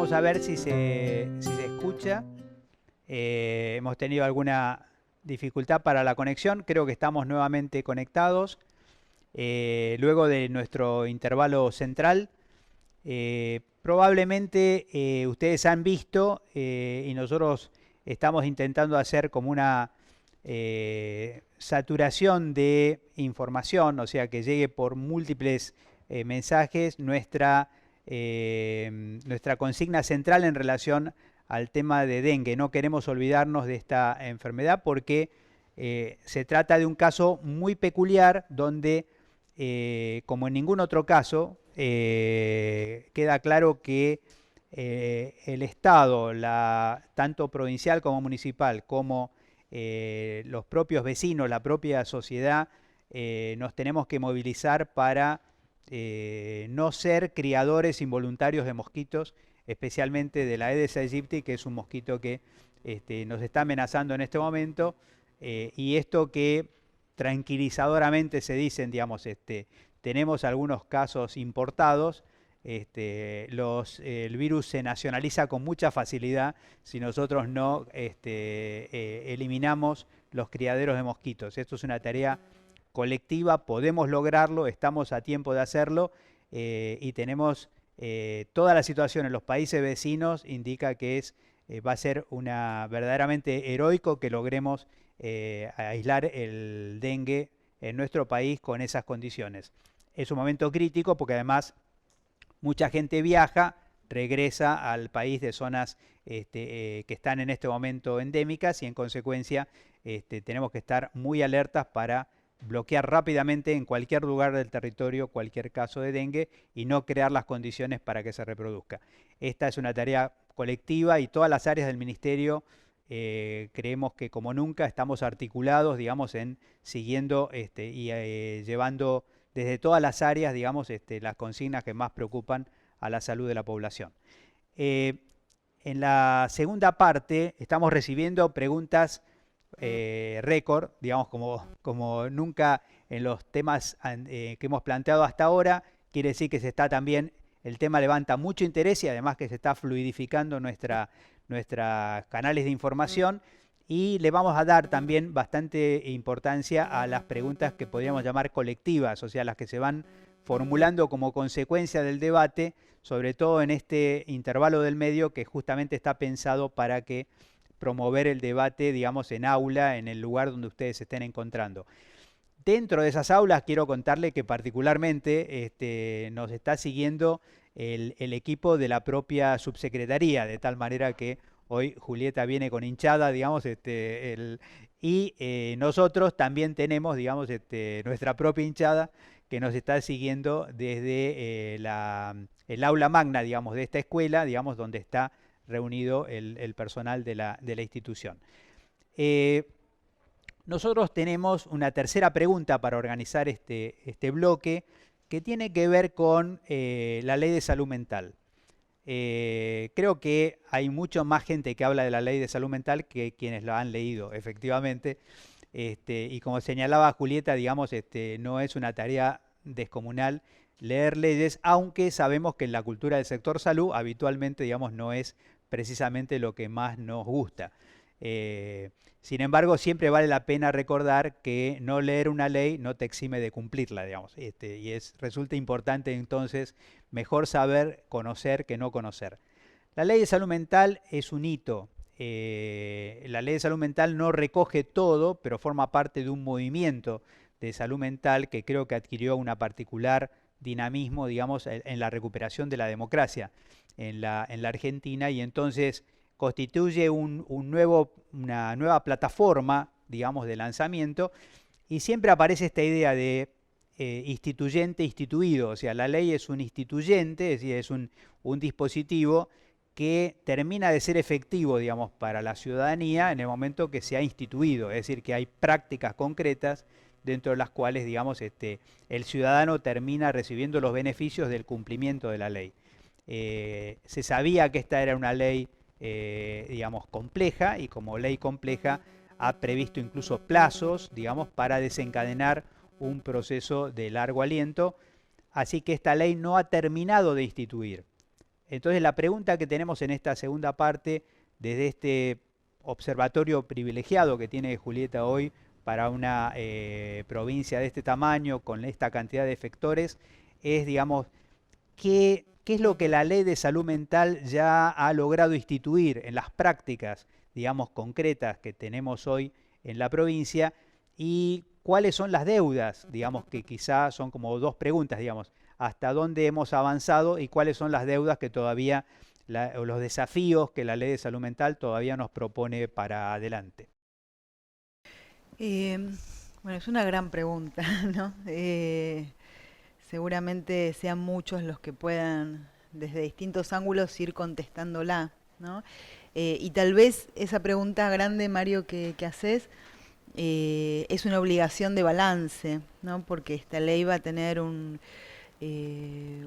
Vamos a ver si se escucha. Hemos tenido alguna dificultad para la conexión. Creo que estamos nuevamente conectados. Luego de nuestro intervalo central, probablemente ustedes han visto y nosotros estamos intentando hacer como una saturación de información, o sea, que llegue por múltiples mensajes nuestra consigna central en relación al tema de dengue. No queremos olvidarnos de esta enfermedad porque se trata de un caso muy peculiar donde, como en ningún otro caso, queda claro que el Estado, tanto provincial como municipal, como los propios vecinos, la propia sociedad, nos tenemos que movilizar para no ser criadores involuntarios de mosquitos, especialmente de la Aedes aegypti, que es un mosquito que nos está amenazando en este momento, y esto que tranquilizadoramente se dicen, digamos, tenemos algunos casos importados, el virus se nacionaliza con mucha facilidad si nosotros no eliminamos los criaderos de mosquitos. Esto es una tarea colectiva, podemos lograrlo, estamos a tiempo de hacerlo y tenemos toda la situación en los países vecinos indica que va a ser verdaderamente heroico que logremos aislar el dengue en nuestro país con esas condiciones. Es un momento crítico porque además mucha gente viaja, regresa al país de zonas que están en este momento endémicas y en consecuencia tenemos que estar muy alertas para bloquear rápidamente en cualquier lugar del territorio cualquier caso de dengue y no crear las condiciones para que se reproduzca. Esta es una tarea colectiva y todas las áreas del ministerio creemos que como nunca estamos articulados, digamos, en siguiendo y llevando desde todas las áreas, digamos, las consignas que más preocupan a la salud de la población. En la segunda parte estamos recibiendo preguntas récord, digamos, como nunca en los temas que hemos planteado hasta ahora. Quiere decir que el tema levanta mucho interés y además que se está fluidificando nuestros canales de información. Y le vamos a dar también bastante importancia a las preguntas que podríamos llamar colectivas, o sea, las que se van formulando como consecuencia del debate, sobre todo en este intervalo del medio que justamente está pensado para promover el debate, digamos, en aula, en el lugar donde ustedes se estén encontrando. Dentro de esas aulas quiero contarle que particularmente nos está siguiendo el equipo de la propia subsecretaría, de tal manera que hoy Julieta viene con hinchada, digamos, y nosotros también tenemos, digamos, nuestra propia hinchada que nos está siguiendo desde el aula magna, digamos, de esta escuela, digamos, donde está reunido el personal de la institución. Nosotros tenemos una tercera pregunta para organizar este bloque que tiene que ver con la ley de salud mental. Creo que hay mucho más gente que habla de la ley de salud mental que quienes la han leído, efectivamente. Y como señalaba Julieta, digamos, no es una tarea descomunal leer leyes, aunque sabemos que en la cultura del sector salud habitualmente, digamos, no es precisamente lo que más nos gusta. Sin embargo, siempre vale la pena recordar que no leer una ley no te exime de cumplirla, digamos. Resulta importante entonces mejor saber conocer que no conocer. La ley de salud mental es un hito. La ley de salud mental no recoge todo, pero forma parte de un movimiento de salud mental que creo que adquirió una particular dinamismo, digamos, en la recuperación de la democracia en la Argentina, y entonces constituye una nueva plataforma, digamos, de lanzamiento, y siempre aparece esta idea de instituyente, instituido, o sea, la ley es un instituyente, es decir, es un dispositivo que termina de ser efectivo, digamos, para la ciudadanía en el momento que se ha instituido, es decir, que hay prácticas concretas dentro de las cuales, digamos, el ciudadano termina recibiendo los beneficios del cumplimiento de la ley. Se sabía que esta era una ley, digamos, compleja, y como ley compleja ha previsto incluso plazos, digamos, para desencadenar un proceso de largo aliento, así que esta ley no ha terminado de instituir. Entonces la pregunta que tenemos en esta segunda parte, desde este observatorio privilegiado que tiene Julieta hoy para una provincia de este tamaño, con esta cantidad de efectores, es, digamos, ¿qué es lo que la ley de salud mental ya ha logrado instituir en las prácticas, digamos, concretas que tenemos hoy en la provincia? ¿Y cuáles son las deudas? Digamos que quizás son como dos preguntas, digamos, ¿hasta dónde hemos avanzado y cuáles son las deudas que todavía, o los desafíos que la ley de salud mental todavía nos propone para adelante? Eh, bueno, es una gran pregunta, ¿no? Seguramente sean muchos los que puedan desde distintos ángulos ir contestándola, ¿no? Y tal vez esa pregunta grande, Mario, que haces, es una obligación de balance, ¿no? Porque esta ley va a tener eh,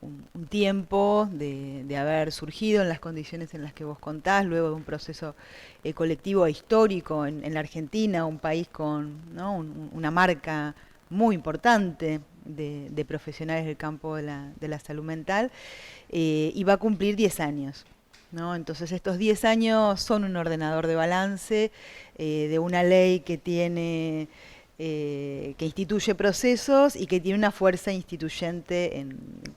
un tiempo de haber surgido en las condiciones en las que vos contás, luego de un proceso colectivo e histórico en la Argentina, un país con, ¿no? Una marca muy importante de profesionales del campo de la salud mental, y va a cumplir 10 años. ¿No? Entonces estos 10 años son un ordenador de balance de una ley que tiene que instituye procesos y que tiene una fuerza instituyente,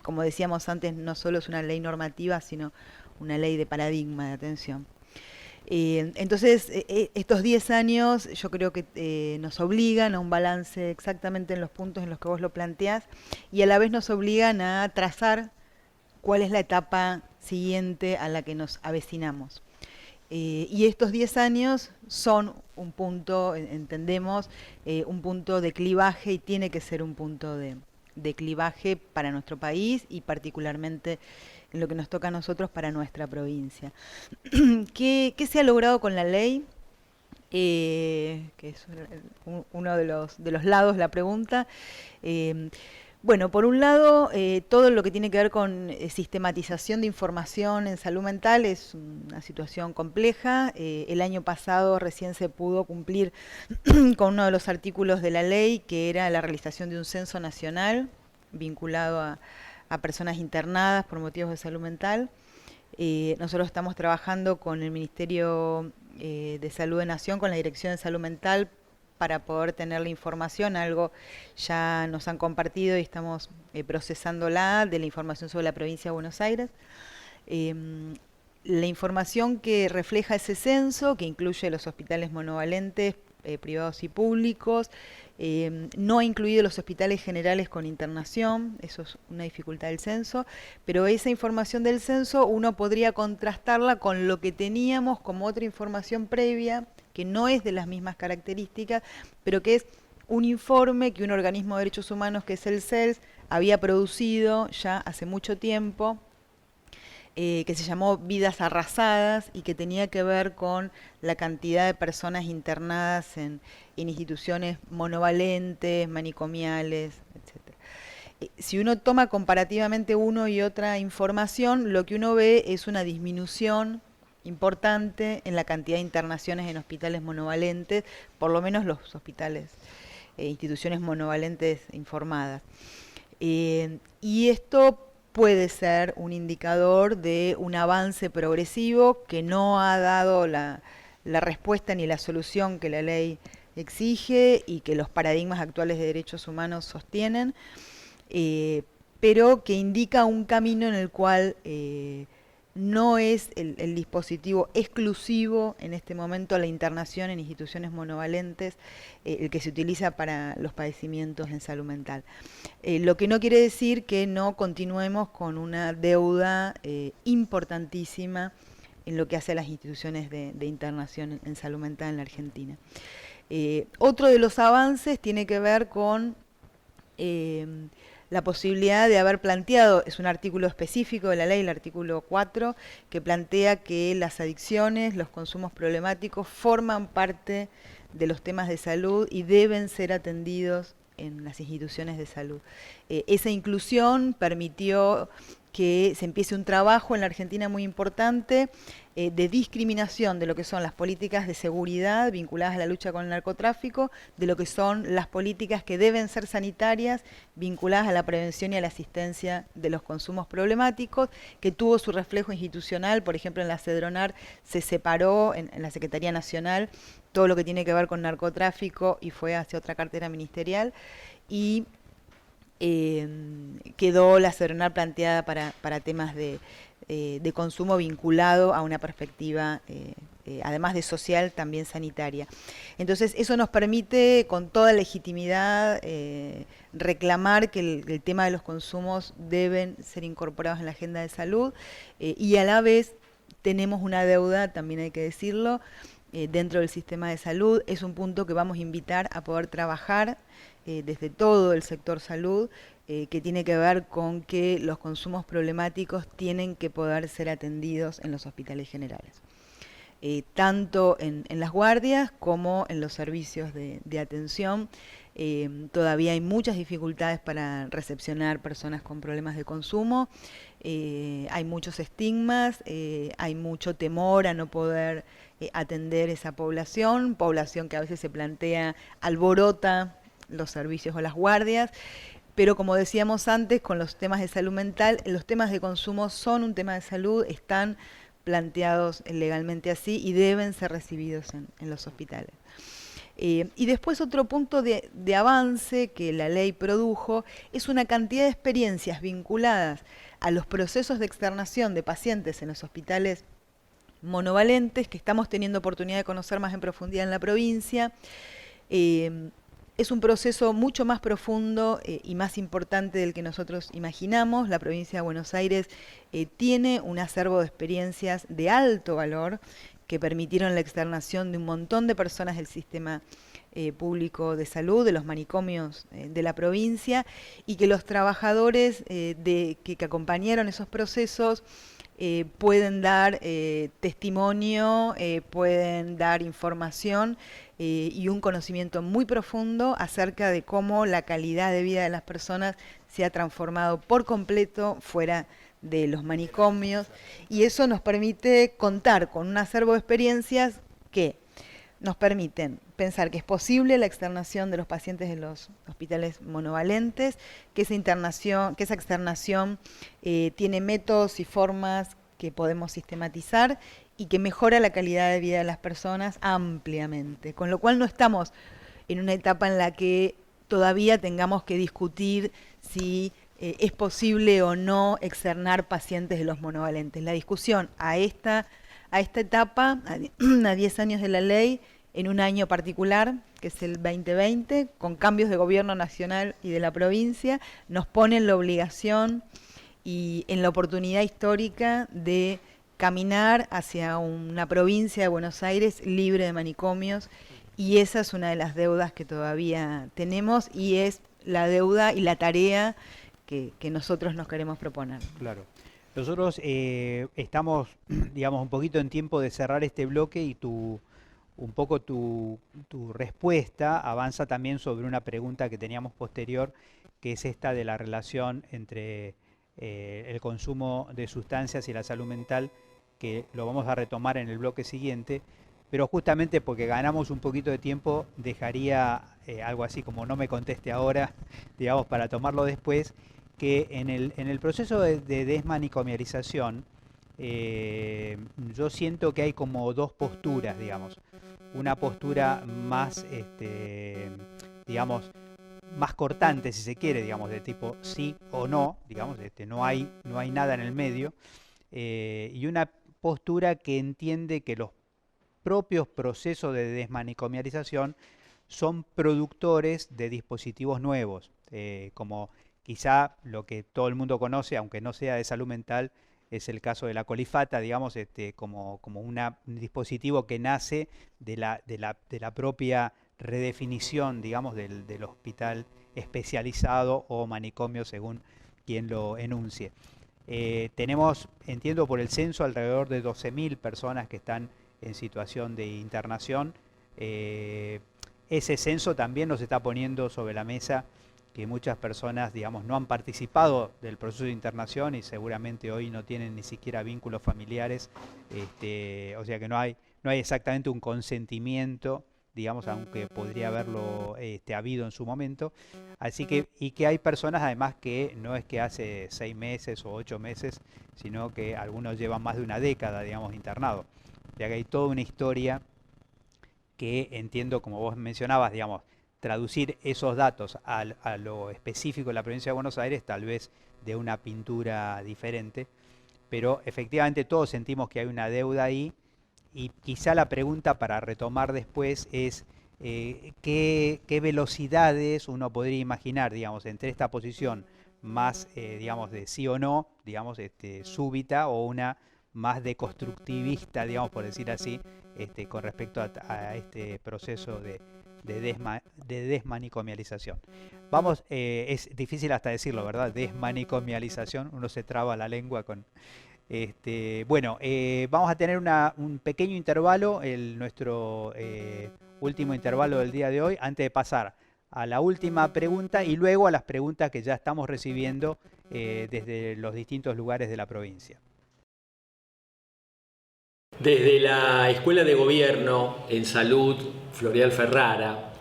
como decíamos antes, no solo es una ley normativa, sino una ley de paradigma de atención. Entonces, estos 10 años yo creo que nos obligan a un balance exactamente en los puntos en los que vos lo planteás y a la vez nos obligan a trazar cuál es la etapa siguiente a la que nos avecinamos. Y estos 10 años son un punto, entendemos, un punto de clivaje y tiene que ser un punto de clivaje para nuestro país y particularmente en lo que nos toca a nosotros para nuestra provincia. ¿Qué se ha logrado con la ley? Que es uno de los lados de la pregunta. Bueno, por un lado, todo lo que tiene que ver con sistematización de información en salud mental es una situación compleja. El año pasado recién se pudo cumplir con uno de los artículos de la ley, que era la realización de un censo nacional vinculado a personas internadas por motivos de salud mental. Nosotros estamos trabajando con el Ministerio de Salud de Nación, con la Dirección de Salud Mental, para poder tener la información, algo ya nos han compartido y estamos procesándola, de la información sobre la provincia de Buenos Aires. La información que refleja ese censo, que incluye los hospitales monovalentes, privados y públicos, no ha incluido los hospitales generales con internación, eso es una dificultad del censo, pero esa información del censo uno podría contrastarla con lo que teníamos como otra información previa, que no es de las mismas características, pero que es un informe que un organismo de derechos humanos, que es el CELS, había producido ya hace mucho tiempo, que se llamó Vidas Arrasadas y que tenía que ver con la cantidad de personas internadas en instituciones monovalentes, manicomiales, etc. Si uno toma comparativamente uno y otra información, lo que uno ve es una disminución importante en la cantidad de internaciones en hospitales monovalentes, por lo menos los hospitales, instituciones monovalentes informadas. Y esto puede ser un indicador de un avance progresivo que no ha dado la respuesta ni la solución que la ley exige y que los paradigmas actuales de derechos humanos sostienen, pero que indica un camino en el cual no es el dispositivo exclusivo en este momento la internación en instituciones monovalentes el que se utiliza para los padecimientos en salud mental. Lo que no quiere decir que no continuemos con una deuda importantísima en lo que hace a las instituciones de internación en salud mental en la Argentina. Otro de los avances tiene que ver con la posibilidad de haber planteado, es un artículo específico de la ley, el artículo 4, que plantea que las adicciones, los consumos problemáticos forman parte de los temas de salud y deben ser atendidos en las instituciones de salud. Esa inclusión permitió que se empiece un trabajo en la Argentina muy importante de discriminación de lo que son las políticas de seguridad vinculadas a la lucha con el narcotráfico, de lo que son las políticas que deben ser sanitarias vinculadas a la prevención y a la asistencia de los consumos problemáticos, que tuvo su reflejo institucional. Por ejemplo, en la CEDRONAR se separó en la Secretaría Nacional todo lo que tiene que ver con narcotráfico y fue hacia otra cartera ministerial, y quedó la CEDRONAR planteada para temas de consumo vinculado a una perspectiva, además de social, también sanitaria. Entonces, eso nos permite con toda legitimidad reclamar que el tema de los consumos deben ser incorporados en la agenda de salud, y a la vez tenemos una deuda, también hay que decirlo, dentro del sistema de salud. Es un punto que vamos a invitar a poder trabajar desde todo el sector salud, que tiene que ver con que los consumos problemáticos tienen que poder ser atendidos en los hospitales generales, tanto en las guardias como en los servicios de atención. Todavía hay muchas dificultades para recepcionar personas con problemas de consumo, hay muchos estigmas, hay mucho temor a no poder atender esa población que a veces se plantea alborota los servicios o las guardias, pero como decíamos antes, con los temas de salud mental, los temas de consumo son un tema de salud, están planteados legalmente así y deben ser recibidos en los hospitales. Y después otro punto de avance que la ley produjo es una cantidad de experiencias vinculadas a los procesos de externación de pacientes en los hospitales monovalentes que estamos teniendo oportunidad de conocer más en profundidad en la provincia. Es un proceso mucho más profundo y más importante del que nosotros imaginamos. La provincia de Buenos Aires tiene un acervo de experiencias de alto valor que permitieron la externación de un montón de personas del sistema público de salud, de los manicomios de la provincia, y que los trabajadores que acompañaron esos procesos pueden dar testimonio, pueden dar información y un conocimiento muy profundo acerca de cómo la calidad de vida de las personas se ha transformado por completo fuera de los manicomios, y eso nos permite contar con un acervo de experiencias que nos permiten pensar que es posible la externación de los pacientes de los hospitales monovalentes, que esa externación tiene métodos y formas que podemos sistematizar y que mejora la calidad de vida de las personas ampliamente, con lo cual no estamos en una etapa en la que todavía tengamos que discutir si es posible o no externar pacientes de los monovalentes. La discusión a esta etapa, a 10 años de la ley, en un año particular, que es el 2020, con cambios de gobierno nacional y de la provincia, nos pone en la obligación y en la oportunidad histórica de caminar hacia una provincia de Buenos Aires libre de manicomios, y esa es una de las deudas que todavía tenemos y es la deuda y la tarea que nosotros nos queremos proponer. Claro. Nosotros estamos, digamos, un poquito en tiempo de cerrar este bloque, y un poco tu respuesta avanza también sobre una pregunta que teníamos posterior, que es esta de la relación entre el consumo de sustancias y la salud mental, que lo vamos a retomar en el bloque siguiente, pero justamente porque ganamos un poquito de tiempo, dejaría algo así como no me conteste ahora, digamos, para tomarlo después, que en el proceso de desmanicomialización, yo siento que hay como dos posturas, digamos. Una postura más, digamos, más cortante, si se quiere, digamos, de tipo sí o no, digamos, no hay nada en el medio, y una postura que entiende que los propios procesos de desmanicomialización son productores de dispositivos nuevos, como quizá lo que todo el mundo conoce, aunque no sea de salud mental, es el caso de la colifata, digamos, como un dispositivo que nace de la propia redefinición, digamos, del hospital especializado o manicomio, según quien lo enuncie. Tenemos, entiendo por el censo, alrededor de 12.000 personas que están en situación de internación. Ese censo también nos está poniendo sobre la mesa que muchas personas, digamos, no han participado del proceso de internación y seguramente hoy no tienen ni siquiera vínculos familiares, o sea que no hay exactamente un consentimiento, digamos, aunque podría haberlo habido en su momento. Así que, y que hay personas además que no es que hace 6 meses o 8 meses, sino que algunos llevan más de una década, digamos, internados. O sea que hay toda una historia que entiendo, como vos mencionabas, digamos, traducir esos datos a lo específico de la provincia de Buenos Aires, tal vez de una pintura diferente, pero efectivamente todos sentimos que hay una deuda ahí y quizá la pregunta para retomar después es qué velocidades uno podría imaginar, digamos, entre esta posición más, digamos, de sí o no, digamos, súbita o una más deconstructivista, digamos, por decir así, con respecto a este proceso de desmanicomialización. Vamos, es difícil hasta decirlo, ¿verdad? Desmanicomialización, uno se traba la lengua con... bueno, vamos a tener un pequeño intervalo, nuestro último intervalo del día de hoy, antes de pasar a la última pregunta y luego a las preguntas que ya estamos recibiendo desde los distintos lugares de la provincia. Desde la Escuela de Gobierno en Salud, Floreal Ferrara,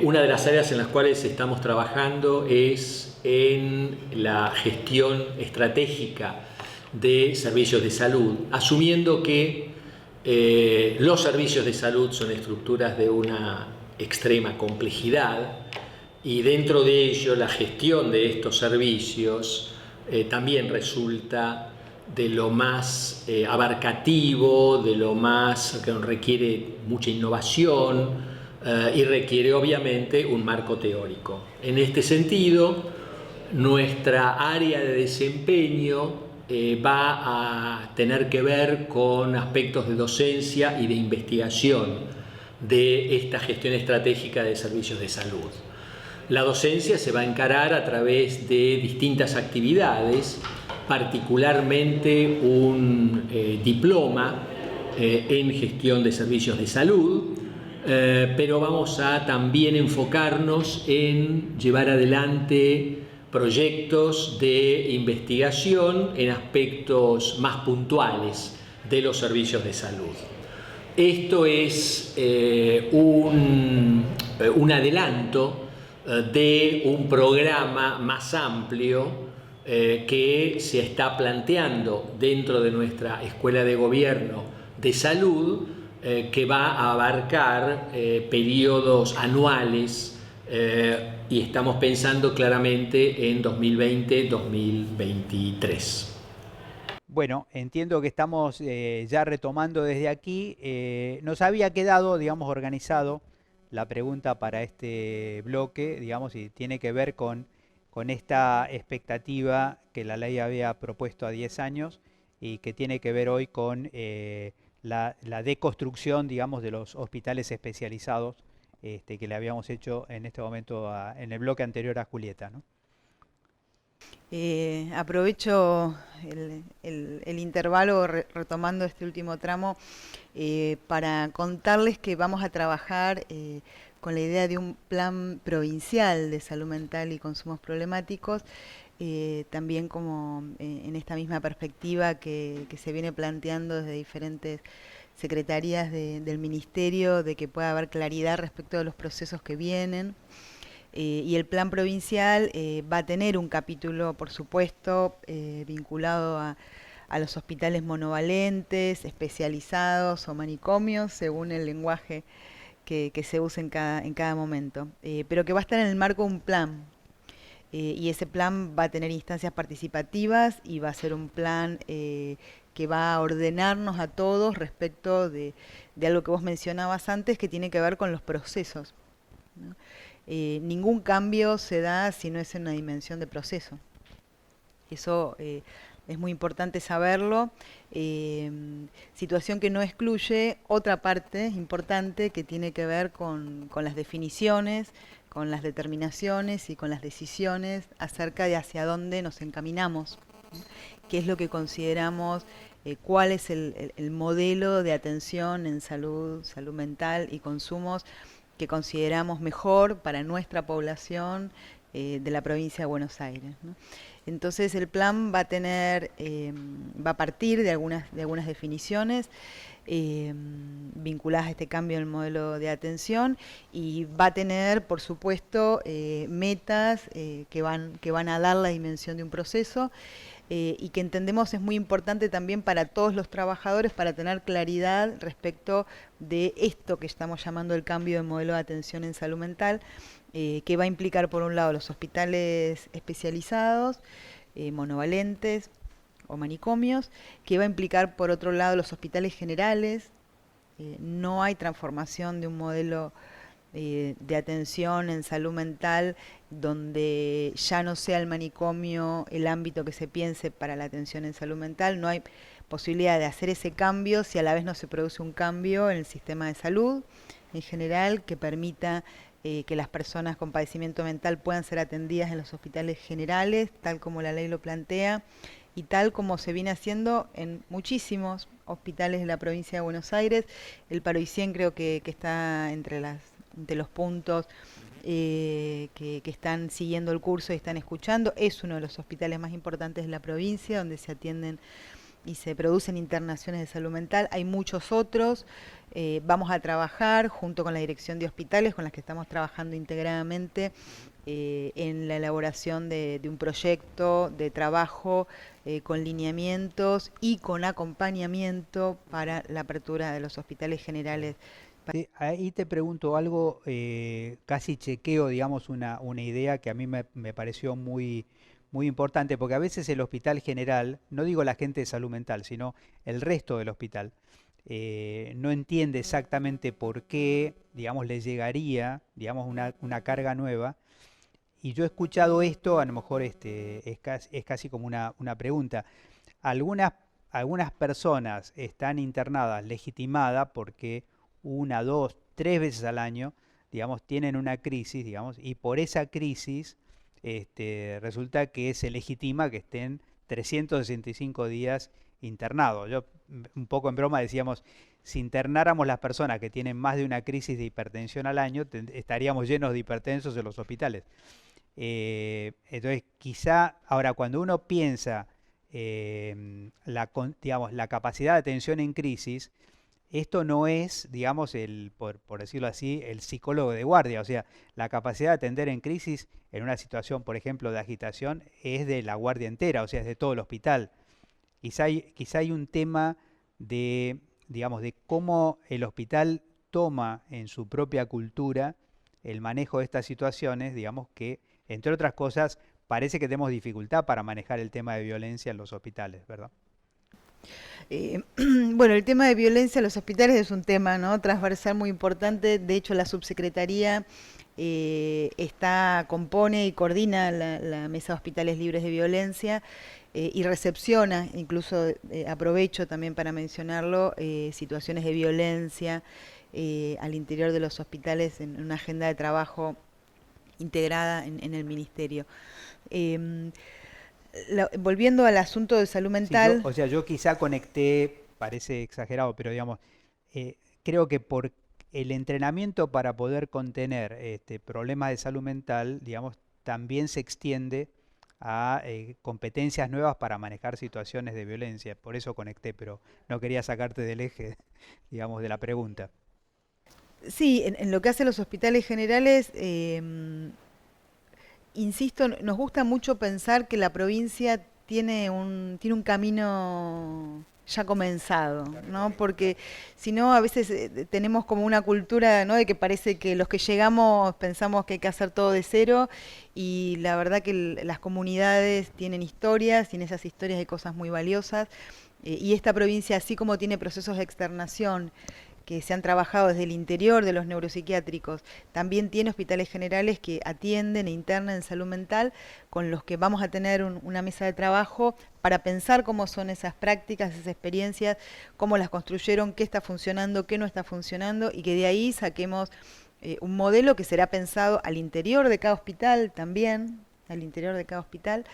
una de las áreas en las cuales estamos trabajando es en la gestión estratégica de servicios de salud, asumiendo que los servicios de salud son estructuras de una extrema complejidad y dentro de ello la gestión de estos servicios también resulta de lo más abarcativo, de lo más que requiere mucha innovación y requiere obviamente un marco teórico. En este sentido, nuestra área de desempeño va a tener que ver con aspectos de docencia y de investigación de esta gestión estratégica de servicios de salud. La docencia se va a encarar a través de distintas actividades, particularmente un diploma en gestión de servicios de salud, pero vamos a también enfocarnos en llevar adelante proyectos de investigación en aspectos más puntuales de los servicios de salud. Esto es un adelanto de un programa más amplio que se está planteando dentro de nuestra Escuela de Gobierno de Salud, que va a abarcar periodos anuales y estamos pensando claramente en 2020-2023. Bueno, entiendo que estamos ya retomando desde aquí. Nos había quedado, digamos, organizado la pregunta para este bloque, digamos, y tiene que ver con esta expectativa que la ley había propuesto a 10 años y que tiene que ver hoy con la deconstrucción, digamos, de los hospitales especializados que le habíamos hecho en este momento en el bloque anterior a Julieta, ¿no? Aprovecho el intervalo retomando este último tramo para contarles que vamos a trabajar con la idea de un plan provincial de salud mental y consumos problemáticos, también como en esta misma perspectiva que se viene planteando desde diferentes secretarías del Ministerio, de que pueda haber claridad respecto de los procesos que vienen. Y el plan provincial va a tener un capítulo, por supuesto, vinculado a los hospitales monovalentes, especializados o manicomios, según el lenguaje que se use en cada momento, pero que va a estar en el marco de un plan. Y ese plan va a tener instancias participativas y va a ser un plan que va a ordenarnos a todos respecto de algo que vos mencionabas antes, que tiene que ver con los procesos, ¿no? Ningún cambio se da si no es en una dimensión de proceso. Eso es muy importante saberlo. Situación que no excluye otra parte importante que tiene que ver con las definiciones, con las determinaciones y con las decisiones acerca de hacia dónde nos encaminamos, ¿no? Qué es lo que consideramos, cuál es el modelo de atención en salud mental y consumos que consideramos mejor para nuestra población, de la provincia de Buenos Aires, ¿no? Entonces el plan va a tener, va a partir de algunas definiciones vinculadas a este cambio en el modelo de atención, y va a tener, por supuesto, metas que van a dar la dimensión de un proceso, y que entendemos es muy importante también para todos los trabajadores para tener claridad respecto de esto que estamos llamando el cambio de modelo de atención en salud mental, que va a implicar, por un lado, los hospitales especializados, monovalentes o manicomios, que va a implicar, por otro lado, los hospitales generales. No hay transformación de un modelo de atención en salud mental donde ya no sea el manicomio el ámbito que se piense para la atención en salud mental. No hay posibilidad de hacer ese cambio si a la vez no se produce un cambio en el sistema de salud en general que permita que las personas con padecimiento mental puedan ser atendidas en los hospitales generales, tal como la ley lo plantea y tal como se viene haciendo en muchísimos hospitales de la provincia de Buenos Aires. El Paroicén creo que está entre los puntos que están siguiendo el curso y están escuchando. Es uno de los hospitales más importantes de la provincia, donde se atienden y se producen internaciones de salud mental. Hay muchos otros. Vamos a trabajar junto con la dirección de hospitales, con las que estamos trabajando integradamente, en la elaboración de un proyecto de trabajo con lineamientos y con acompañamiento para la apertura de los hospitales generales. Sí, ahí te pregunto algo, casi chequeo, digamos, una idea que a mí me pareció muy importante, porque a veces el hospital general, no digo la gente de salud mental, sino el resto del hospital, no entiende exactamente por qué, digamos, le llegaría, digamos, una carga nueva. Y yo he escuchado esto, a lo mejor es casi como una pregunta. Algunas, algunas personas están internadas legitimadas porque una, dos, tres veces al año, digamos, tienen una crisis, digamos, y por esa crisis resulta que se legitima que estén 365 días internados. Yo, un poco en broma, decíamos, si internáramos las personas que tienen más de una crisis de hipertensión al año, estaríamos llenos de hipertensos en los hospitales. Entonces, quizá, ahora, cuando uno piensa digamos, la capacidad de atención en crisis, esto no es, digamos, por decirlo así, el psicólogo de guardia. O sea, la capacidad de atender en crisis en una situación, por ejemplo, de agitación, es de la guardia entera, o sea, es de todo el hospital. Quizá hay un tema de, digamos, de cómo el hospital toma en su propia cultura el manejo de estas situaciones, digamos que, entre otras cosas, parece que tenemos dificultad para manejar el tema de violencia en los hospitales, ¿verdad? Bueno, el tema de violencia en los hospitales es un tema, ¿no?, transversal muy importante. De hecho, la subsecretaría compone y coordina la Mesa de Hospitales Libres de Violencia, y recepciona, incluso aprovecho también para mencionarlo, situaciones de violencia al interior de los hospitales en una agenda de trabajo integrada en el ministerio. Volviendo al asunto de salud Sí, mental. o sea, yo quizá conecté, parece exagerado, pero digamos, creo que por el entrenamiento para poder contener problemas de salud mental, digamos, también se extiende a competencias nuevas para manejar situaciones de violencia. Por eso conecté, pero no quería sacarte del eje, digamos, de la pregunta. Sí, en lo que hace los hospitales generales, insisto, nos gusta mucho pensar que la provincia tiene un camino ya comenzado, ¿no? Porque si no, a veces tenemos como una cultura, ¿no?, de que parece que los que llegamos pensamos que hay que hacer todo de cero, y la verdad que las comunidades tienen historias, y en esas historias hay cosas muy valiosas, y esta provincia, así como tiene procesos de externación que se han trabajado desde el interior de los neuropsiquiátricos, también tiene hospitales generales que atienden e internan en salud mental, con los que vamos a tener una mesa de trabajo para pensar cómo son esas prácticas, esas experiencias, cómo las construyeron, qué está funcionando, qué no está funcionando, y que de ahí saquemos un modelo que será pensado al interior de cada hospital también, al interior de cada hospital,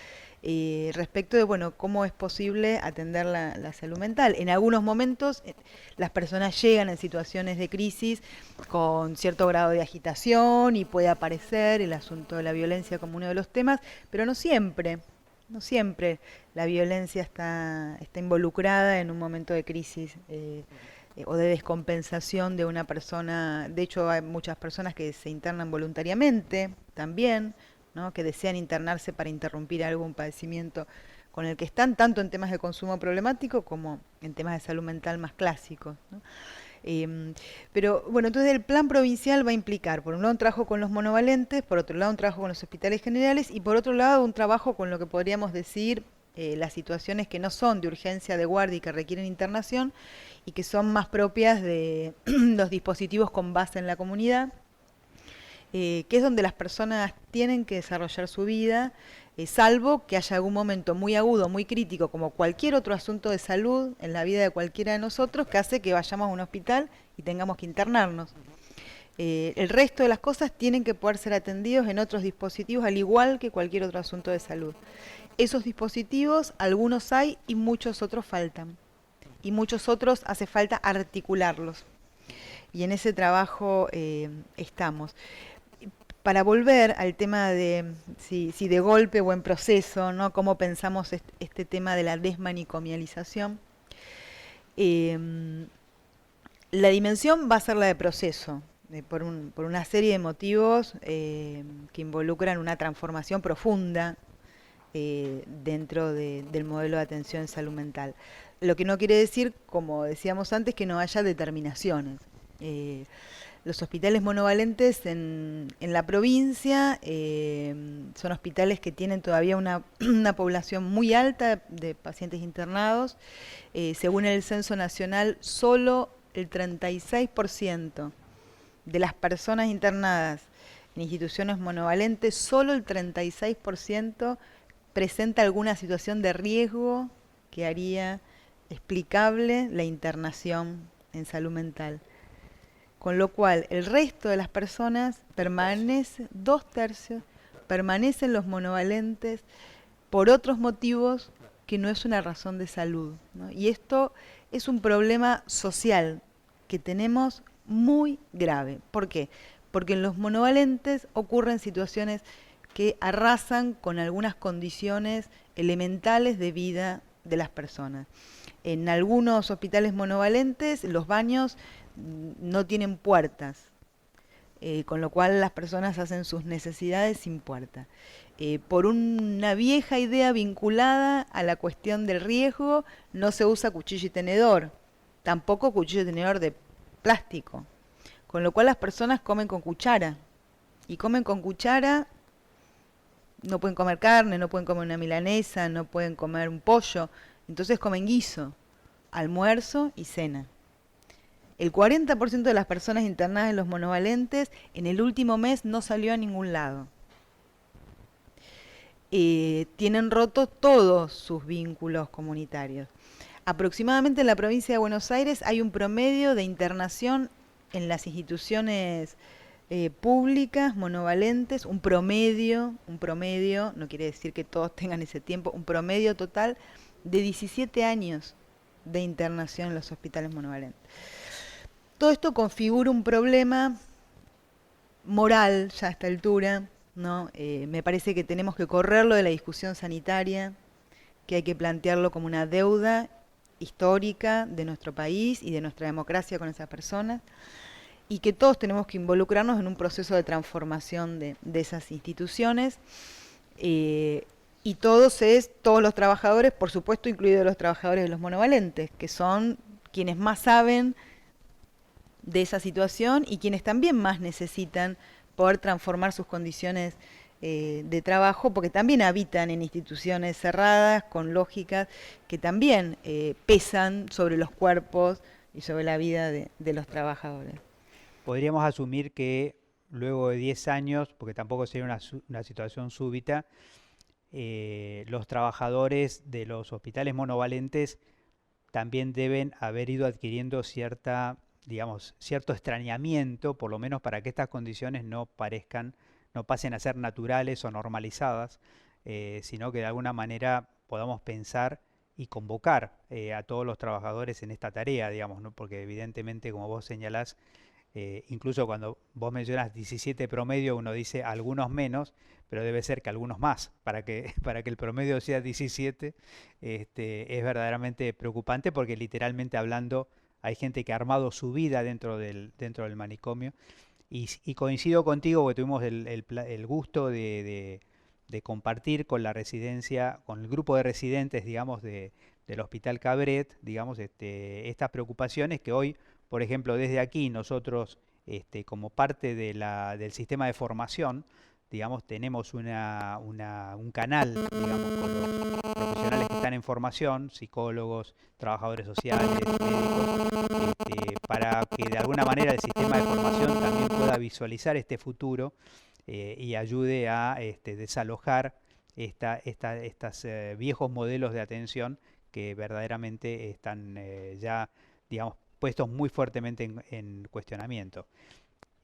respecto de, bueno, cómo es posible atender la salud mental. En algunos momentos las personas llegan en situaciones de crisis con cierto grado de agitación y puede aparecer el asunto de la violencia como uno de los temas, pero no siempre. No siempre la violencia está involucrada en un momento de crisis o de descompensación de una persona. De hecho, hay muchas personas que se internan voluntariamente también, ¿no? Que desean internarse para interrumpir algún padecimiento con el que están, tanto en temas de consumo problemático como en temas de salud mental más clásicos, ¿no? Pero bueno, entonces el plan provincial va a implicar, por un lado, un trabajo con los monovalentes, por otro lado, un trabajo con los hospitales generales y por otro lado, un trabajo con lo que podríamos decir las situaciones que no son de urgencia de guardia y que requieren internación y que son más propias de los dispositivos con base en la comunidad, que es donde las personas tienen que desarrollar su vida, salvo que haya algún momento muy agudo, muy crítico, como cualquier otro asunto de salud en la vida de cualquiera de nosotros, que hace que vayamos a un hospital y tengamos que internarnos. El resto de las cosas tienen que poder ser atendidos en otros dispositivos, al igual que cualquier otro asunto de salud. Esos dispositivos, algunos hay y muchos otros faltan. Y muchos otros hace falta articularlos. Y en ese trabajo estamos. Para volver al tema de si de golpe o en proceso, ¿no? Cómo pensamos este tema de la desmanicomialización. La dimensión va a ser la de proceso, por una serie de motivos que involucran una transformación profunda dentro del modelo de atención en salud mental. Lo que no quiere decir, como decíamos antes, que no haya determinaciones. Los hospitales monovalentes en la provincia son hospitales que tienen todavía una población muy alta de pacientes internados. Según el Censo Nacional, solo el 36% de las personas internadas en instituciones monovalentes, solo el 36% presenta alguna situación de riesgo que haría explicable la internación en salud mental. Con lo cual, el resto de las personas permanece, 2/3, permanecen los monovalentes por otros motivos que no es una razón de salud, ¿no? Y esto es un problema social que tenemos muy grave. ¿Por qué? Porque en los monovalentes ocurren situaciones que arrasan con algunas condiciones elementales de vida de las personas. En algunos hospitales monovalentes los baños no tienen puertas, con lo cual las personas hacen sus necesidades sin puerta. Por una vieja idea vinculada a la cuestión del riesgo, no se usa cuchillo y tenedor, tampoco cuchillo y tenedor de plástico, con lo cual las personas comen con cuchara, y comen con cuchara, no pueden comer carne, no pueden comer una milanesa, no pueden comer un pollo, entonces comen guiso, almuerzo y cena. El 40% de las personas internadas en los monovalentes en el último mes no salió a ningún lado. Tienen rotos todos sus vínculos comunitarios. Aproximadamente en la provincia de Buenos Aires hay un promedio de internación en las instituciones públicas, monovalentes, un promedio, no quiere decir que todos tengan ese tiempo, un promedio total de 17 años de internación en los hospitales monovalentes. Todo esto configura un problema moral ya a esta altura, ¿no? Me parece que tenemos que correrlo de la discusión sanitaria, que hay que plantearlo como una deuda histórica de nuestro país y de nuestra democracia con esas personas, y que todos tenemos que involucrarnos en un proceso de transformación de esas instituciones, y todos los trabajadores, por supuesto incluidos los trabajadores de los monovalentes, que son quienes más saben de esa situación y quienes también más necesitan poder transformar sus condiciones de trabajo, porque también habitan en instituciones cerradas, con lógicas que también pesan sobre los cuerpos y sobre la vida de los trabajadores. Podríamos asumir que luego de 10 años, porque tampoco sería una situación súbita, los trabajadores de los hospitales monovalentes también deben haber ido adquiriendo cierto extrañamiento, por lo menos para que estas condiciones no no pasen a ser naturales o normalizadas, sino que de alguna manera podamos pensar y convocar a todos los trabajadores en esta tarea, digamos, ¿no? Porque evidentemente, como vos señalás, incluso cuando vos mencionas 17 promedio, uno dice algunos menos, pero debe ser que algunos más. Para que el promedio sea 17, es verdaderamente preocupante porque literalmente hablando hay gente que ha armado su vida dentro del manicomio. Y coincido contigo porque tuvimos el gusto de compartir con la residencia, con el grupo de residentes, digamos, del Hospital Cabret, digamos, estas preocupaciones que hoy, por ejemplo, desde aquí nosotros, como parte del sistema de formación, digamos, tenemos un canal, digamos, con los profesionales que están en formación, psicólogos, trabajadores sociales, médicos, para que de alguna manera el sistema de formación también pueda visualizar este futuro y ayude a desalojar estos viejos modelos de atención que verdaderamente están ya, digamos, puestos muy fuertemente en cuestionamiento.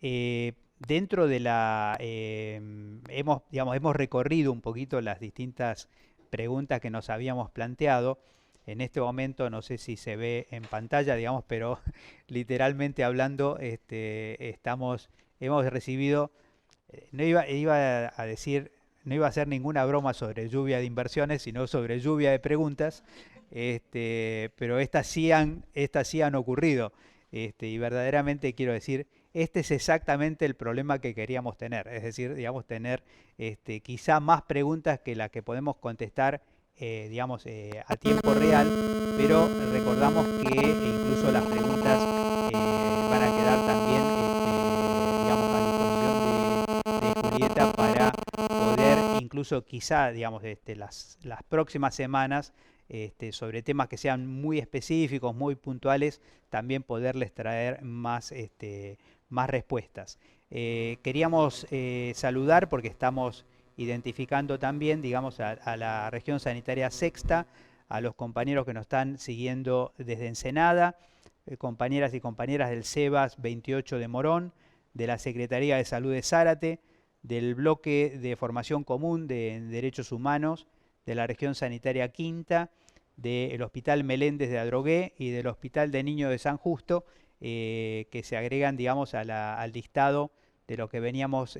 Dentro de hemos recorrido un poquito las distintas preguntas que nos habíamos planteado. En este momento no sé si se ve en pantalla, digamos, pero literalmente hablando, hemos recibido, iba a decir, no iba a hacer ninguna broma sobre lluvia de inversiones, sino sobre lluvia de preguntas, pero estas sí han ocurrido, y verdaderamente quiero decir, este es exactamente el problema que queríamos tener, es decir, digamos, tener quizá más preguntas que las que podemos contestar, digamos, a tiempo real, pero recordamos que incluso las preguntas van a quedar también, digamos, a disposición de Julieta para poder incluso quizá, digamos, las próximas semanas, sobre temas que sean muy específicos, muy puntuales, también poderles traer más respuestas. Queríamos saludar porque estamos identificando también, digamos, a la región sanitaria sexta, a los compañeros que nos están siguiendo desde Ensenada, compañeras y compañeras del CEBAS 28 de Morón, de la Secretaría de Salud de Zárate, del Bloque de Formación Común de Derechos Humanos, de la región sanitaria quinta, del Hospital Meléndez de Adrogué y del Hospital de Niños de San Justo, que se agregan, digamos, al listado de lo que hemos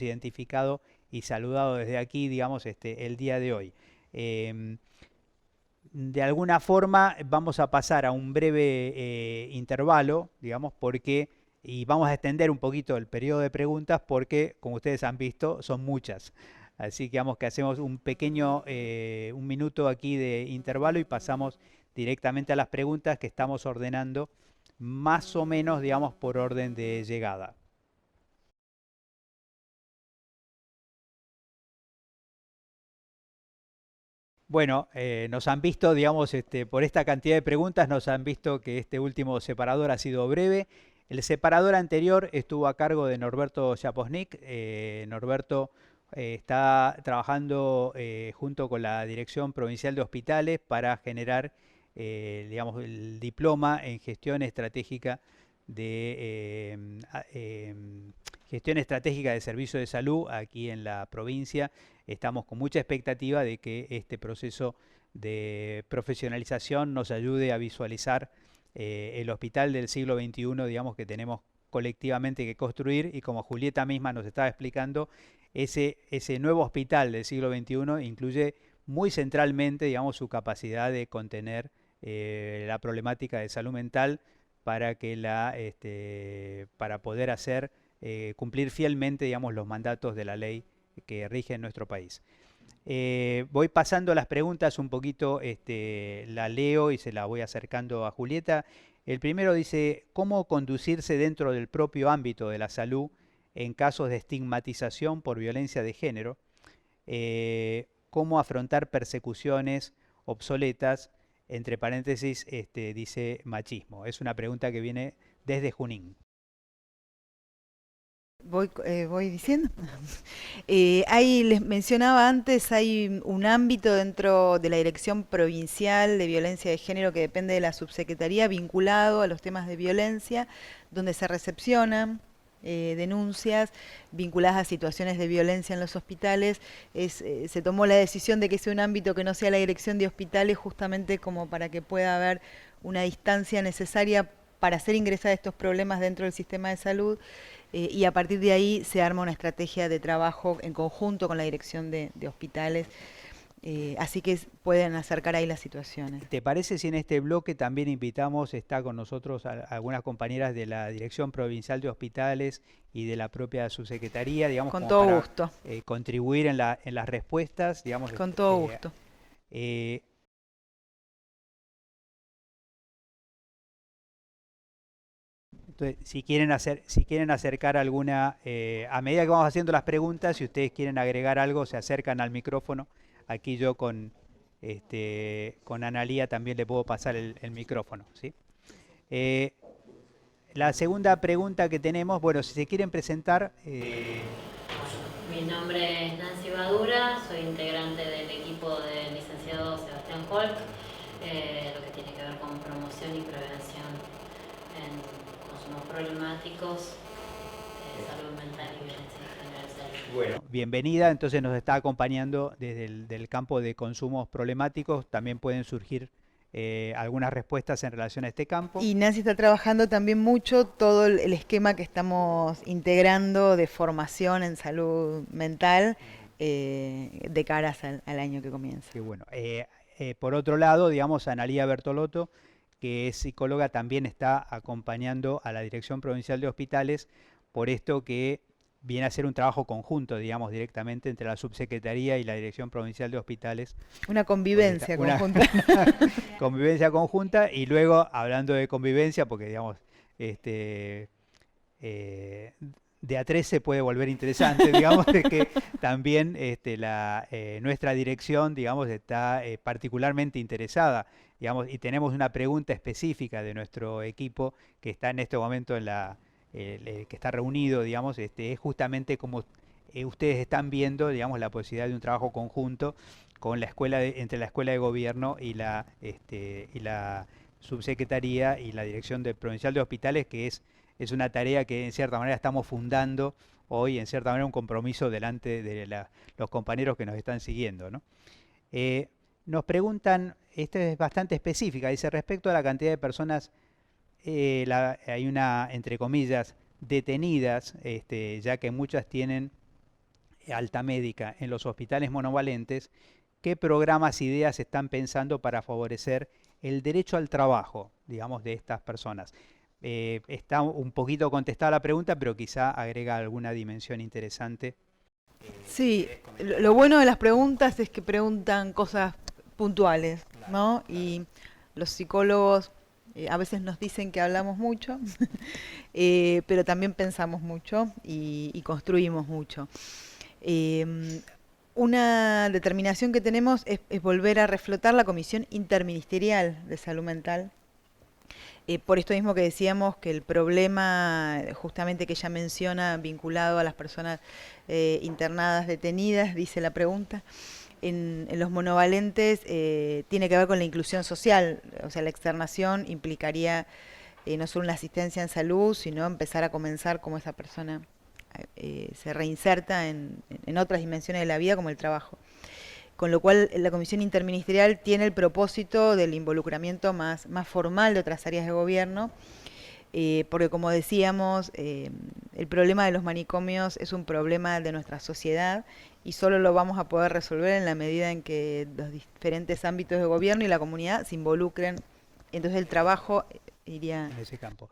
identificado y saludado desde aquí, digamos, el día de hoy. De alguna forma vamos a pasar a un breve intervalo, digamos, y vamos a extender un poquito el periodo de preguntas porque, como ustedes han visto, son muchas. Así que vamos que hacemos un pequeño, un minuto aquí de intervalo y pasamos directamente a las preguntas que estamos ordenando más o menos, digamos, por orden de llegada. Bueno, nos han visto, digamos, por esta cantidad de preguntas, nos han visto que este último separador ha sido breve. El separador anterior estuvo a cargo de Norberto Chaposnik. Norberto está trabajando junto con la Dirección Provincial de Hospitales para generar, digamos, el diploma en gestión estratégica gestión estratégica de servicio de salud aquí en la provincia. Estamos con mucha expectativa de que este proceso de profesionalización nos ayude a visualizar el hospital del siglo XXI, digamos, que tenemos colectivamente que construir, y como Julieta misma nos estaba explicando, ese nuevo hospital del siglo XXI incluye muy centralmente, digamos, su capacidad de contener la problemática de salud mental para poder cumplir fielmente, digamos, los mandatos de la ley que rige en nuestro país. Voy pasando las preguntas un poquito, la leo y se la voy acercando a Julieta. El primero dice, ¿cómo conducirse dentro del propio ámbito de la salud en casos de estigmatización por violencia de género? ¿Cómo afrontar persecuciones obsoletas? Entre paréntesis, dice machismo. Es una pregunta que viene desde Junín. Voy diciendo. Ahí les mencionaba antes, hay un ámbito dentro de la Dirección Provincial de Violencia de Género que depende de la subsecretaría vinculado a los temas de violencia, donde se recepcionan denuncias vinculadas a situaciones de violencia en los hospitales. Se tomó la decisión de que sea un ámbito que no sea la dirección de hospitales, justamente como para que pueda haber una distancia necesaria para hacer ingresar estos problemas dentro del sistema de salud, y a partir de ahí se arma una estrategia de trabajo en conjunto con la dirección de hospitales. Así que pueden acercar ahí las situaciones. ¿Te parece si en este bloque también invitamos, está con nosotros algunas compañeras de la Dirección Provincial de Hospitales y de la propia subsecretaría, digamos, Con como todo para gusto. Contribuir en las respuestas, digamos? Con todo gusto. Entonces, si quieren acercar alguna, a medida que vamos haciendo las preguntas, si ustedes quieren agregar algo, se acercan al micrófono. Aquí yo con Analía también le puedo pasar el micrófono, ¿sí? La segunda pregunta que tenemos, bueno, si se quieren presentar. Mi nombre es Nancy Badura, soy integrante del equipo del licenciado Sebastián Holk, lo que tiene que ver con promoción y prevención en consumos problemáticos, salud mental y violencia en general. Bueno, bienvenida, entonces nos está acompañando desde el campo de consumos problemáticos, también pueden surgir algunas respuestas en relación a este campo. Y Nancy está trabajando también mucho todo el esquema que estamos integrando de formación en salud mental de caras al año que comienza. Qué bueno. Por otro lado, digamos, Analía Bertolotto, que es psicóloga, también está acompañando a la Dirección Provincial de Hospitales por esto que viene a ser un trabajo conjunto, digamos, directamente entre la Subsecretaría y la Dirección Provincial de Hospitales. Una convivencia conjunta. Convivencia conjunta, y luego, hablando de convivencia, porque, digamos, de a tres se puede volver interesante, digamos, de que también nuestra dirección, digamos, está particularmente interesada, digamos, y tenemos una pregunta específica de nuestro equipo que está en este momento que está reunido, digamos, es justamente como ustedes están viendo, digamos, la posibilidad de un trabajo conjunto con la entre la Escuela de Gobierno y la Subsecretaría y la Dirección Provincial de Hospitales, que es una tarea que en cierta manera estamos fundando hoy, en cierta manera un compromiso delante de los compañeros que nos están siguiendo, ¿no? Nos preguntan, esta es bastante específica, dice, respecto a la cantidad de personas, hay una, entre comillas, detenidas, ya que muchas tienen alta médica en los hospitales monovalentes, ¿qué programas, ideas están pensando para favorecer el derecho al trabajo, digamos, de estas personas? Está un poquito contestada la pregunta, pero quizá agrega alguna dimensión interesante. Sí, lo bueno de las preguntas es que preguntan cosas puntuales, ¿no? Y los psicólogos a veces nos dicen que hablamos mucho, pero también pensamos mucho y construimos mucho. Una determinación que tenemos es volver a reflotar la Comisión Interministerial de Salud Mental. Por esto mismo que decíamos que el problema justamente que ella menciona vinculado a las personas internadas detenidas, dice la pregunta, en los monovalentes tiene que ver con la inclusión social, o sea, la externación implicaría no solo una asistencia en salud, sino empezar a comenzar como esa persona se reinserta en otras dimensiones de la vida, como el trabajo. Con lo cual la Comisión Interministerial tiene el propósito del involucramiento más formal de otras áreas de gobierno, porque como decíamos, el problema de los manicomios es un problema de nuestra sociedad y solo lo vamos a poder resolver en la medida en que los diferentes ámbitos de gobierno y la comunidad se involucren. Entonces el trabajo iría en ese campo.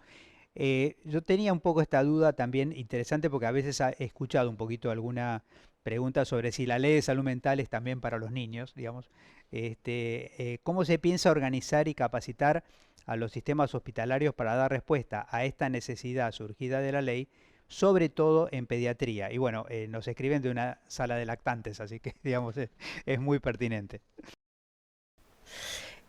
Yo tenía un poco esta duda también interesante, porque a veces he escuchado un poquito alguna pregunta sobre si la ley de salud mental es también para los niños, digamos. ¿Cómo se piensa organizar y capacitar a los sistemas hospitalarios para dar respuesta a esta necesidad surgida de la ley, sobre todo en pediatría? Y bueno, nos escriben de una sala de lactantes, así que, digamos, es muy pertinente.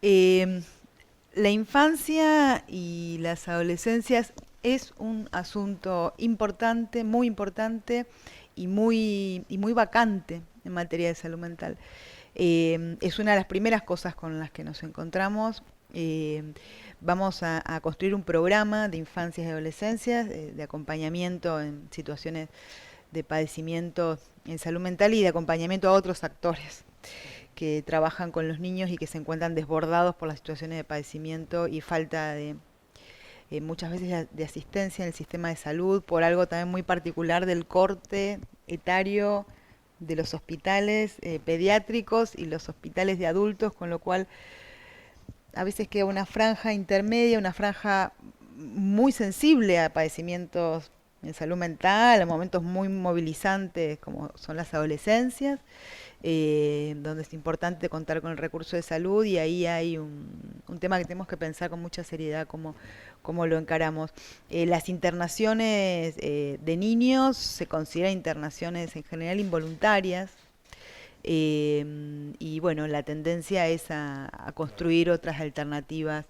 La infancia y las adolescencias es un asunto importante, muy importante y muy vacante en materia de salud mental. Es una de las primeras cosas con las que nos encontramos. vamos a construir un programa de infancias y adolescencias, de acompañamiento en situaciones de padecimiento en salud mental y de acompañamiento a otros actores que trabajan con los niños y que se encuentran desbordados por las situaciones de padecimiento y falta de muchas veces de asistencia en el sistema de salud, por algo también muy particular del corte etario de los hospitales pediátricos y los hospitales de adultos, con lo cual a veces queda una franja intermedia, una franja muy sensible a padecimientos en salud mental, a momentos muy movilizantes como son las adolescencias, donde es importante contar con el recurso de salud, y ahí hay un tema que tenemos que pensar con mucha seriedad cómo lo encaramos. Las internaciones de niños se consideran internaciones en general involuntarias, y bueno, la tendencia es a construir otras alternativas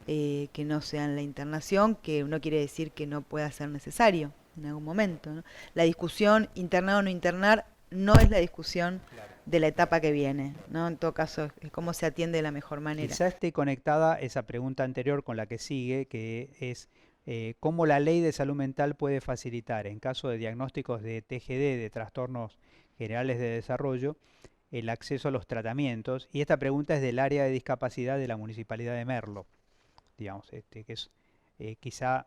que no sean la internación, que no quiere decir que no pueda ser necesario en algún momento, ¿no? La discusión internar o no internar no es la discusión de la etapa que viene, ¿no? En todo caso, es cómo se atiende de la mejor manera. Quizá esté conectada esa pregunta anterior con la que sigue, que es cómo la ley de salud mental puede facilitar, en caso de diagnósticos de TGD, de trastornos generales de desarrollo, el acceso a los tratamientos. Y esta pregunta es del área de discapacidad de la Municipalidad de Merlo, digamos, que es quizá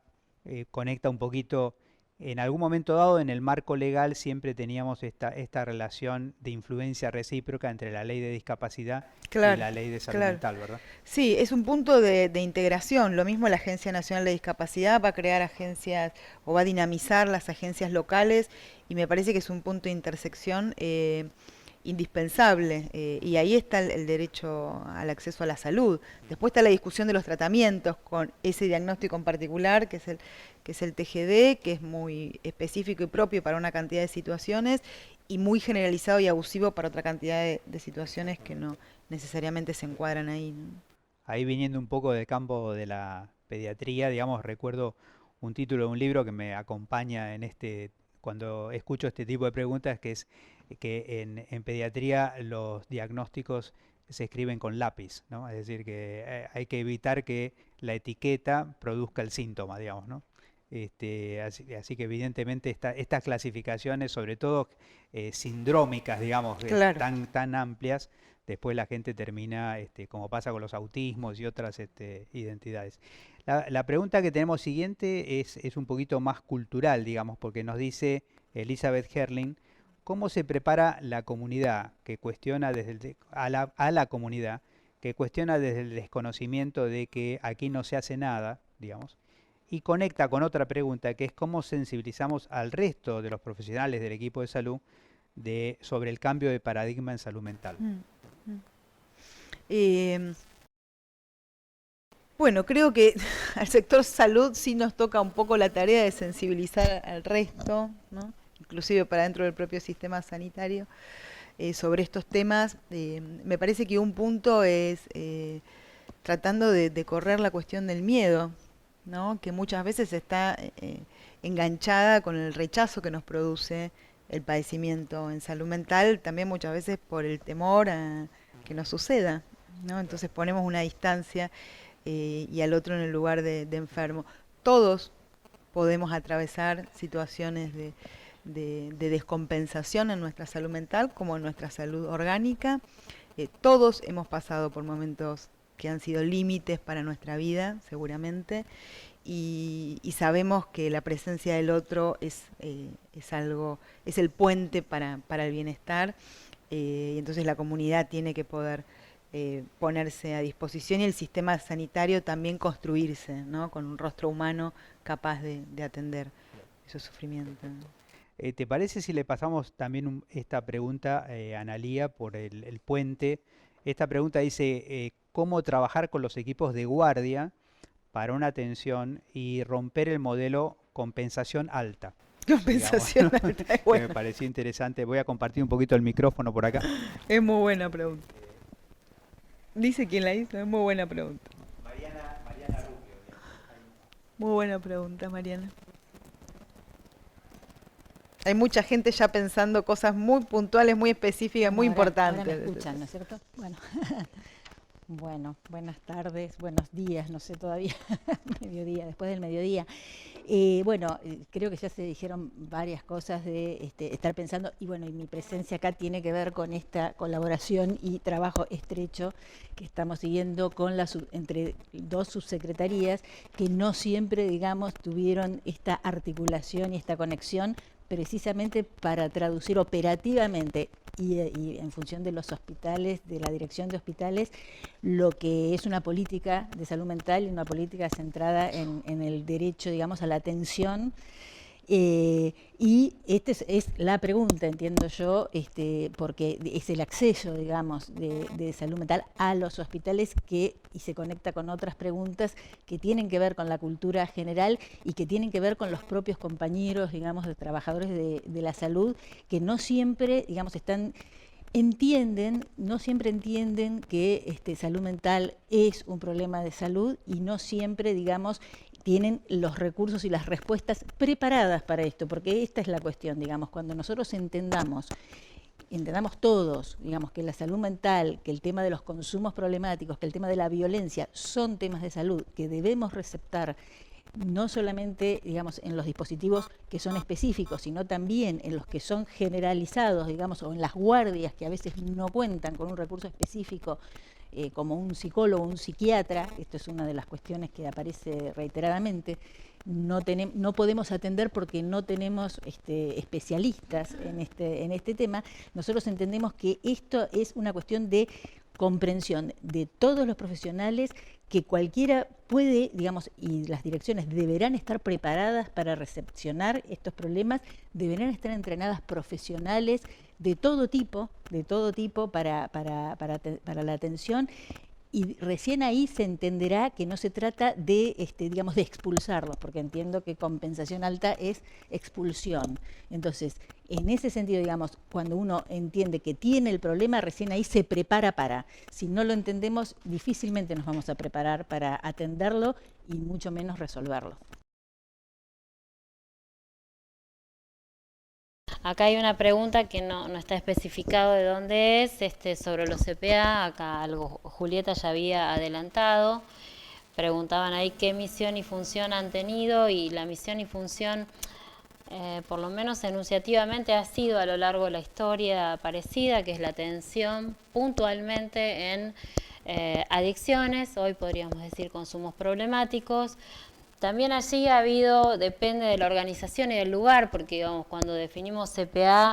conecta un poquito. En algún momento dado, en el marco legal, siempre teníamos esta relación de influencia recíproca entre la ley de discapacidad y la ley de salud mental, ¿verdad? Sí, es un punto de integración. Lo mismo la Agencia Nacional de Discapacidad va a crear agencias o va a dinamizar las agencias locales, y me parece que es un punto de intersección indispensable, y ahí está el derecho al acceso a la salud. Después está la discusión de los tratamientos con ese diagnóstico en particular, que es el TGD, que es muy específico y propio para una cantidad de situaciones, y muy generalizado y abusivo para otra cantidad de situaciones que no necesariamente se encuadran ahí, ¿no? Ahí, viniendo un poco del campo de la pediatría, digamos, recuerdo un título de un libro que me acompaña cuando escucho este tipo de preguntas, que es que en pediatría los diagnósticos se escriben con lápiz, ¿no? Es decir, que hay que evitar que la etiqueta produzca el síntoma, digamos, ¿no? Así que evidentemente estas clasificaciones, sobre todo sindrómicas, digamos, tan amplias, después la gente termina, como pasa con los autismos y otras identidades. La pregunta que tenemos siguiente es un poquito más cultural, digamos, porque nos dice Elizabeth Herling: ¿cómo se prepara la comunidad que cuestiona a la comunidad que cuestiona desde el desconocimiento de que aquí no se hace nada, digamos? Y conecta con otra pregunta, que es cómo sensibilizamos al resto de los profesionales del equipo de salud sobre el cambio de paradigma en salud mental. Bueno, creo que al sector salud sí nos toca un poco la tarea de sensibilizar al resto, ¿no? Inclusive para dentro del propio sistema sanitario, sobre estos temas. Me parece que un punto es tratando de correr la cuestión del miedo, ¿no? Que muchas veces está enganchada con el rechazo que nos produce el padecimiento en salud mental, también muchas veces por el temor a que nos suceda, ¿no? Entonces ponemos una distancia y al otro en el lugar de enfermo. Todos podemos atravesar situaciones de descompensación en nuestra salud mental como en nuestra salud orgánica. Todos hemos pasado por momentos que han sido límites para nuestra vida, seguramente, y sabemos que la presencia del otro es el puente para el bienestar, y entonces la comunidad tiene que poder ponerse a disposición, y el sistema sanitario también construirse, ¿no? Con un rostro humano capaz de atender esos sufrimientos. ¿Te parece si le pasamos también esta pregunta a Analía por el puente? Esta pregunta dice, ¿cómo trabajar con los equipos de guardia para una atención y romper el modelo compensación alta? Compensación alta, es buena. Me pareció interesante. Voy a compartir un poquito el micrófono por acá. Es muy buena pregunta. Dice quién la hizo, es muy buena pregunta. Mariana Rubio. Muy buena pregunta, Mariana. Hay mucha gente ya pensando cosas muy puntuales, muy específicas, muy importantes. Ahora me escuchan, ¿no es cierto? Bueno. Bueno, buenas tardes, buenos días, no sé todavía, mediodía, después del mediodía. Creo que ya se dijeron varias cosas de estar pensando, y bueno, y mi presencia acá tiene que ver con esta colaboración y trabajo estrecho que estamos siguiendo con entre dos subsecretarías que no siempre, digamos, tuvieron esta articulación y esta conexión precisamente para traducir operativamente y en función de los hospitales, de la dirección de hospitales, lo que es una política de salud mental y una política centrada en el derecho, digamos, a la atención. Y esta es la pregunta, entiendo yo, porque es el acceso, digamos, de salud mental a los hospitales y se conecta con otras preguntas que tienen que ver con la cultura general y que tienen que ver con los propios compañeros, digamos, de trabajadores de la salud, que no siempre, digamos, no siempre entienden que salud mental es un problema de salud y no siempre, digamos, tienen los recursos y las respuestas preparadas para esto, porque esta es la cuestión, digamos, cuando nosotros entendamos todos, digamos, que la salud mental, que el tema de los consumos problemáticos, que el tema de la violencia son temas de salud que debemos receptar no solamente, digamos, en los dispositivos que son específicos, sino también en los que son generalizados, digamos, o en las guardias que a veces no cuentan con un recurso específico, como un psicólogo o un psiquiatra. Esto es una de las cuestiones que aparece reiteradamente. No podemos atender porque no tenemos especialistas en este tema. Nosotros entendemos que esto es una cuestión de comprensión de todos los profesionales, que cualquiera puede, digamos, y las direcciones deberán estar preparadas para recepcionar estos problemas, deberán estar entrenadas profesionales de todo tipo para la atención, y recién ahí se entenderá que no se trata de, digamos, de expulsarlos, porque entiendo que compensación alta es expulsión. Entonces, en ese sentido, digamos, cuando uno entiende que tiene el problema, recién ahí se prepara para. Si no lo entendemos, difícilmente nos vamos a preparar para atenderlo y mucho menos resolverlo. Acá hay una pregunta que no está especificado de dónde es, sobre los CPA. Acá algo Julieta ya había adelantado. Preguntaban ahí qué misión y función han tenido, y la misión y función, por lo menos enunciativamente, ha sido a lo largo de la historia parecida, que es la atención puntualmente en adicciones, hoy podríamos decir consumos problemáticos. También allí ha habido, depende de la organización y del lugar, porque digamos, cuando definimos CPA,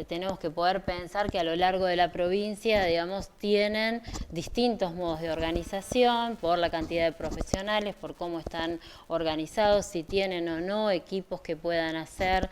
tenemos que poder pensar que a lo largo de la provincia, digamos, tienen distintos modos de organización, por la cantidad de profesionales, por cómo están organizados, si tienen o no equipos que puedan hacer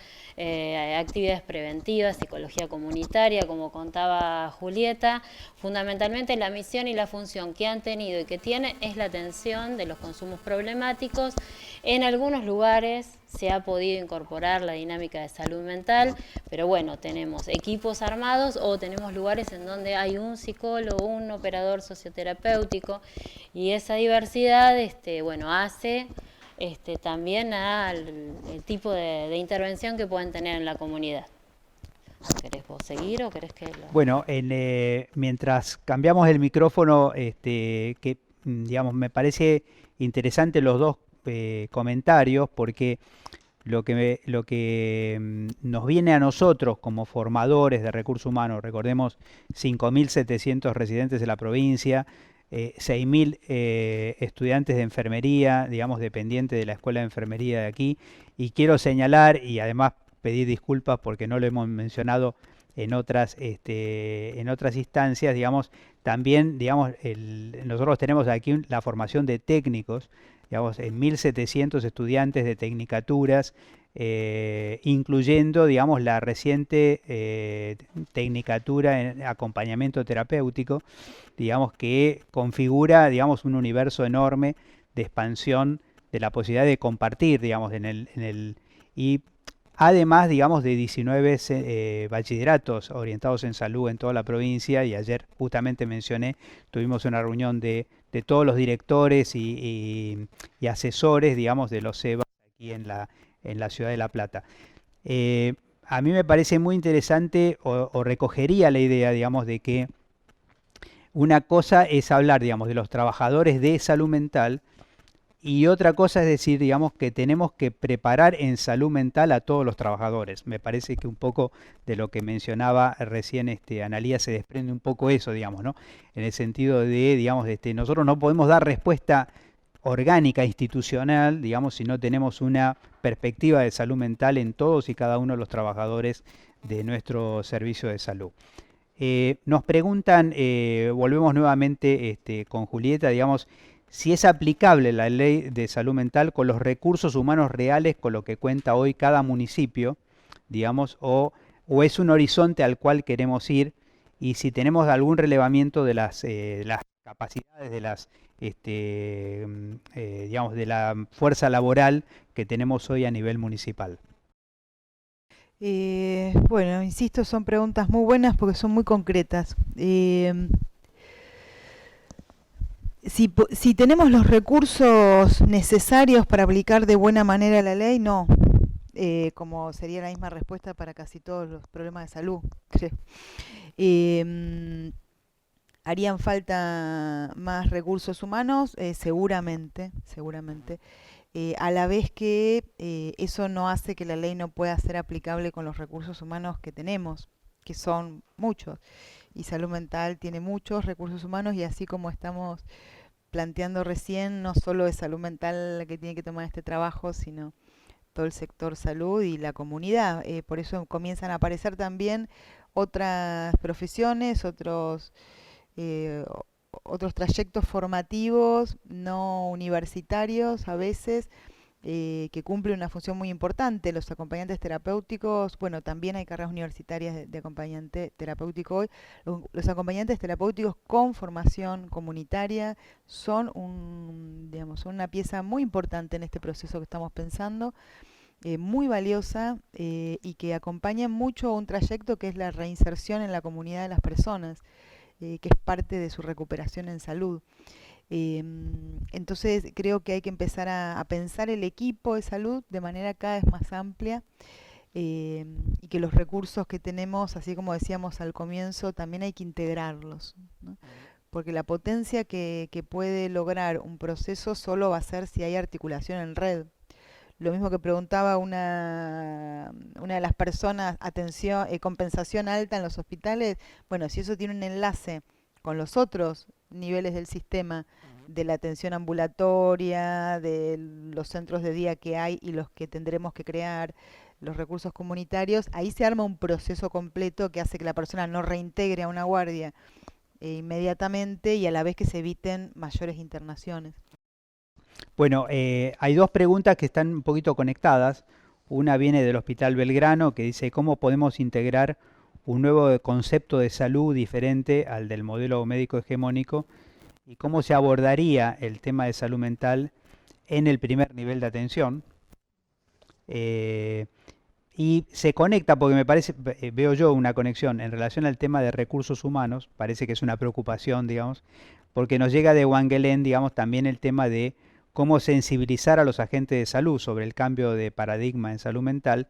actividades preventivas, psicología comunitaria, como contaba Julieta. Fundamentalmente la misión y la función que han tenido y que tienen es la atención de los consumos problemáticos. En algunos lugares se ha podido incorporar la dinámica de salud mental, pero bueno, tenemos equipos armados o tenemos lugares en donde hay un psicólogo, un operador socioterapéutico, y esa diversidad hace también el tipo de intervención que pueden tener en la comunidad. ¿Querés vos seguir o querés que lo...? Bueno, mientras cambiamos el micrófono, digamos, me parece interesante los dos comentarios, porque lo que nos viene a nosotros como formadores de recursos humanos, recordemos 5.700 residentes de la provincia, 6.000 estudiantes de enfermería, digamos, dependientes de la Escuela de Enfermería de aquí, y quiero señalar, y además pedir disculpas porque no lo hemos mencionado en otras instancias, digamos, también, digamos, nosotros tenemos aquí la formación de técnicos, digamos, en 1.700 estudiantes de tecnicaturas, incluyendo, digamos, la reciente tecnicatura en acompañamiento terapéutico, digamos, que configura, digamos, un universo enorme de expansión de la posibilidad de compartir, digamos, y además, digamos, de 19 bachilleratos orientados en salud en toda la provincia, y ayer justamente mencioné, tuvimos una reunión de todos los directores y asesores, digamos, de los CEBA aquí en la ciudad de La Plata. A mí me parece muy interesante, o recogería la idea, digamos, de que una cosa es hablar, digamos, de los trabajadores de salud mental y otra cosa es decir, digamos, que tenemos que preparar en salud mental a todos los trabajadores. Me parece que un poco de lo que mencionaba recién Analía se desprende un poco eso, digamos, ¿no? En el sentido de, digamos, nosotros no podemos dar respuesta orgánica, institucional, digamos, si no tenemos una perspectiva de salud mental en todos y cada uno de los trabajadores de nuestro servicio de salud. Nos preguntan, volvemos nuevamente con Julieta, digamos, si es aplicable la ley de salud mental con los recursos humanos reales con lo que cuenta hoy cada municipio, digamos, o es un horizonte al cual queremos ir, y si tenemos algún relevamiento de las capacidades de las digamos, de la fuerza laboral que tenemos hoy a nivel municipal. Bueno, insisto, son preguntas muy buenas porque son muy concretas. Si tenemos los recursos necesarios para aplicar de buena manera la ley, no. Como sería la misma respuesta para casi todos los problemas de salud, creo. ¿Harían falta más recursos humanos? Seguramente. A la vez que eso no hace que la ley no pueda ser aplicable con los recursos humanos que tenemos, que son muchos. Y salud mental tiene muchos recursos humanos y así como estamos planteando recién, no solo es salud mental la que tiene que tomar este trabajo, sino todo el sector salud y la comunidad. Por eso comienzan a aparecer también otras profesiones, otros trayectos formativos no universitarios a veces que cumplen una función muy importante. Los acompañantes terapéuticos, bueno, también hay carreras universitarias de acompañante terapéutico hoy. Los acompañantes terapéuticos con formación comunitaria son son una pieza muy importante en este proceso que estamos pensando, muy valiosa y que acompaña mucho a un trayecto que es la reinserción en la comunidad de las personas, que es parte de su recuperación en salud. Entonces creo que hay que empezar a pensar el equipo de salud de manera cada vez más amplia y que los recursos que tenemos, así como decíamos al comienzo, también hay que integrarlos, ¿no? Porque la potencia que puede lograr un proceso solo va a ser si hay articulación en red. Lo mismo que preguntaba una de las personas, compensación alta en los hospitales. Bueno, si eso tiene un enlace con los otros niveles del sistema, de la atención ambulatoria, de los centros de día que hay y los que tendremos que crear, los recursos comunitarios, ahí se arma un proceso completo que hace que la persona no reintegre a una guardia inmediatamente y a la vez que se eviten mayores internaciones. Bueno, hay dos preguntas que están un poquito conectadas. Una viene del Hospital Belgrano que dice cómo podemos integrar un nuevo concepto de salud diferente al del modelo médico hegemónico y cómo se abordaría el tema de salud mental en el primer nivel de atención. Y se conecta porque me parece, veo yo una conexión en relación al tema de recursos humanos, parece que es una preocupación, digamos, porque nos llega de Wangelén, digamos, también el tema de cómo sensibilizar a los agentes de salud sobre el cambio de paradigma en salud mental,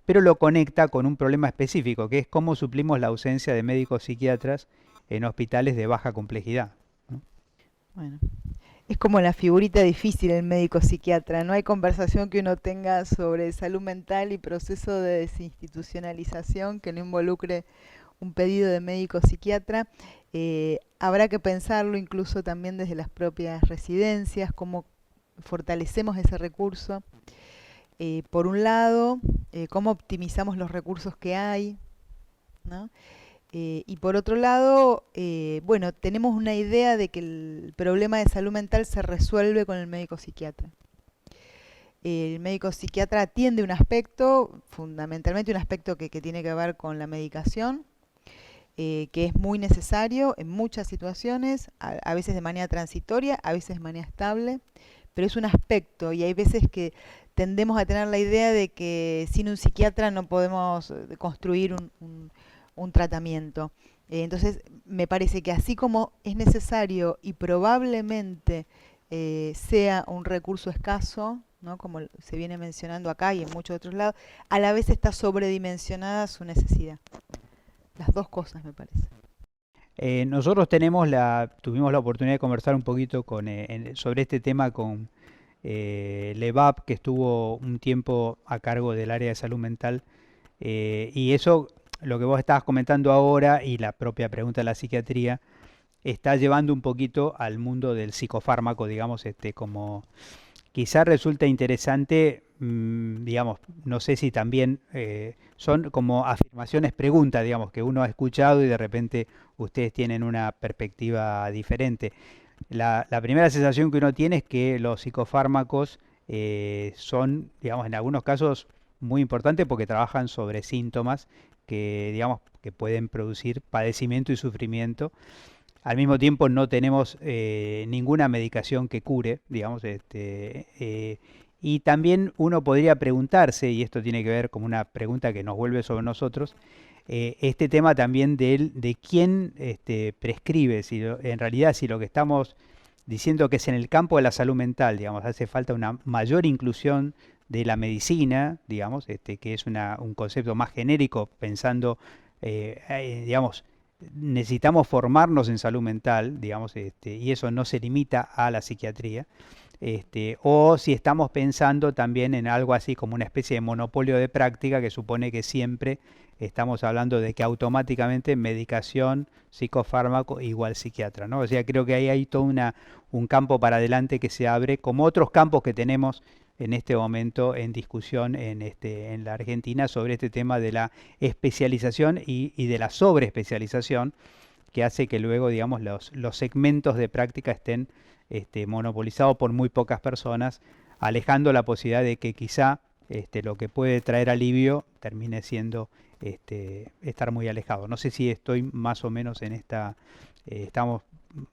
pero lo conecta con un problema específico, que es cómo suplimos la ausencia de médicos psiquiatras en hospitales de baja complejidad, ¿no? Bueno, es como la figurita difícil el médico psiquiatra. No hay conversación que uno tenga sobre salud mental y proceso de desinstitucionalización que no involucre un pedido de médico psiquiatra. Habrá que pensarlo incluso también desde las propias residencias, cómo fortalecemos ese recurso. Por un lado, cómo optimizamos los recursos que hay, ¿no? Y por otro lado, bueno, tenemos una idea de que el problema de salud mental se resuelve con el médico psiquiatra. El médico psiquiatra atiende un aspecto, fundamentalmente un aspecto que tiene que ver con la medicación, que es muy necesario en muchas situaciones, a veces de manera transitoria, a veces de manera estable, pero es un aspecto y hay veces que tendemos a tener la idea de que sin un psiquiatra no podemos construir un tratamiento. Entonces, me parece que así como es necesario y probablemente sea un recurso escaso, ¿no? Como se viene mencionando acá y en muchos otros lados, a la vez está sobredimensionada su necesidad. Las dos cosas, me parece. Nosotros tuvimos la oportunidad de conversar un poquito sobre este tema con Levap, que estuvo un tiempo a cargo del área de salud mental, y eso, lo que vos estabas comentando ahora y la propia pregunta de la psiquiatría, está llevando un poquito al mundo del psicofármaco, digamos, como quizás resulta interesante, digamos, no sé si también son como afirmaciones, preguntas, digamos, que uno ha escuchado y de repente ustedes tienen una perspectiva diferente. La primera sensación que uno tiene es que los psicofármacos son, digamos, en algunos casos muy importantes porque trabajan sobre síntomas que, digamos, que pueden producir padecimiento y sufrimiento. Al mismo tiempo no tenemos ninguna medicación que cure, digamos, y también uno podría preguntarse, y esto tiene que ver como una pregunta que nos vuelve sobre nosotros, este tema también de quién prescribe, en realidad si lo que estamos diciendo que es en el campo de la salud mental, digamos, hace falta una mayor inclusión de la medicina, digamos, que es un concepto más genérico, pensando, digamos, necesitamos formarnos en salud mental, digamos, y eso no se limita a la psiquiatría, o si estamos pensando también en algo así como una especie de monopolio de práctica que supone que siempre estamos hablando de que automáticamente medicación, psicofármaco igual psiquiatra, ¿no? O sea, creo que ahí hay todo un campo para adelante que se abre, como otros campos que tenemos en este momento en discusión en la Argentina sobre este tema de la especialización y de la sobreespecialización, que hace que luego, digamos, los segmentos de práctica estén monopolizados por muy pocas personas, alejando la posibilidad de que quizá lo que puede traer alivio termine siendo estar muy alejado. No sé si estoy más o menos en estamos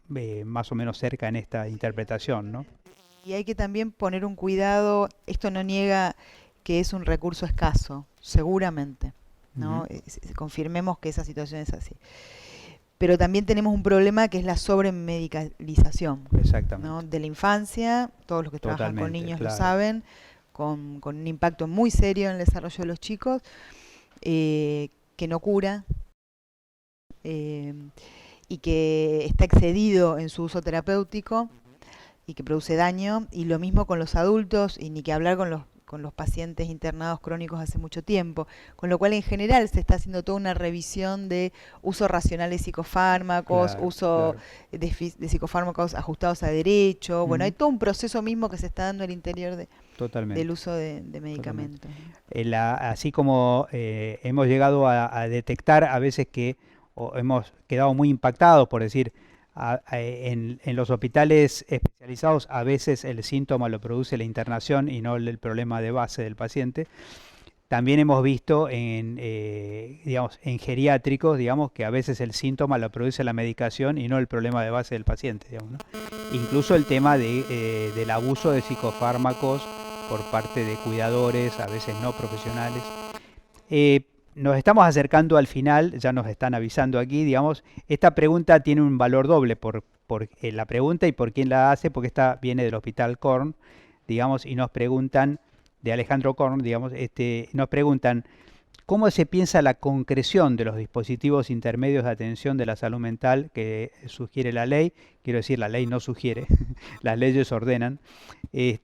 más o menos cerca en esta interpretación, ¿no? Y hay que también poner un cuidado, esto no niega que es un recurso escaso, seguramente, ¿no? Confirmemos que esa situación es así. Pero también tenemos un problema que es la sobremedicalización, Exactamente. ¿no? De la infancia, todos los que trabajan con niños claro. lo saben, con un impacto muy serio en el desarrollo de los chicos, que no cura, y que está excedido en su uso terapéutico y que produce daño, y lo mismo con los adultos, y ni que hablar con los pacientes internados crónicos hace mucho tiempo, con lo cual en general se está haciendo toda una revisión de uso racional de psicofármacos, uso de psicofármacos ajustados a derecho, bueno, hay todo un proceso mismo que se está dando al interior del uso de medicamentos. Así como hemos llegado a detectar a veces que hemos quedado muy impactados, por decir, en los hospitales especializados a veces el síntoma lo produce la internación y no el problema de base del paciente. También hemos visto digamos, en geriátricos, digamos, que a veces el síntoma lo produce la medicación y no el problema de base del paciente, digamos, ¿no? Incluso el tema del abuso de psicofármacos por parte de cuidadores, a veces no profesionales. Nos estamos acercando al final, ya nos están avisando aquí, digamos, esta pregunta tiene un valor doble por la pregunta y por quién la hace, porque esta viene del Hospital Korn, digamos, y nos preguntan, de Alejandro Korn, digamos, nos preguntan, ¿cómo se piensa la concreción de los dispositivos intermedios de atención de la salud mental que sugiere la ley? Quiero decir, la ley no sugiere, las leyes ordenan. Y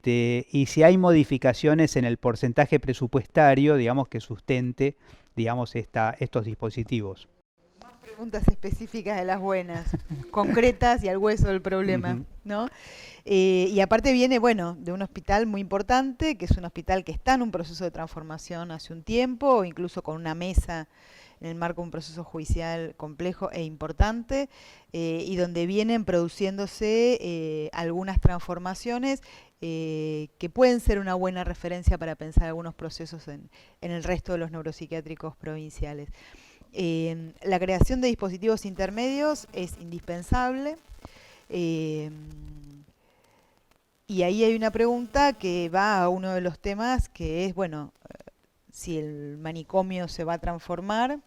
si hay modificaciones en el porcentaje presupuestario, digamos, que sustente, digamos, estos dispositivos. Más preguntas específicas de las buenas, concretas y al hueso del problema, ¿no? Y aparte viene, bueno, de un hospital muy importante, que es un hospital que está en un proceso de transformación hace un tiempo, incluso con una mesa en el marco de un proceso judicial complejo e importante, y donde vienen produciéndose algunas transformaciones que pueden ser una buena referencia para pensar algunos procesos en el resto de los neuropsiquiátricos provinciales. La creación de dispositivos intermedios es indispensable, y ahí hay una pregunta que va a uno de los temas que es, bueno, si el manicomio se va a transformar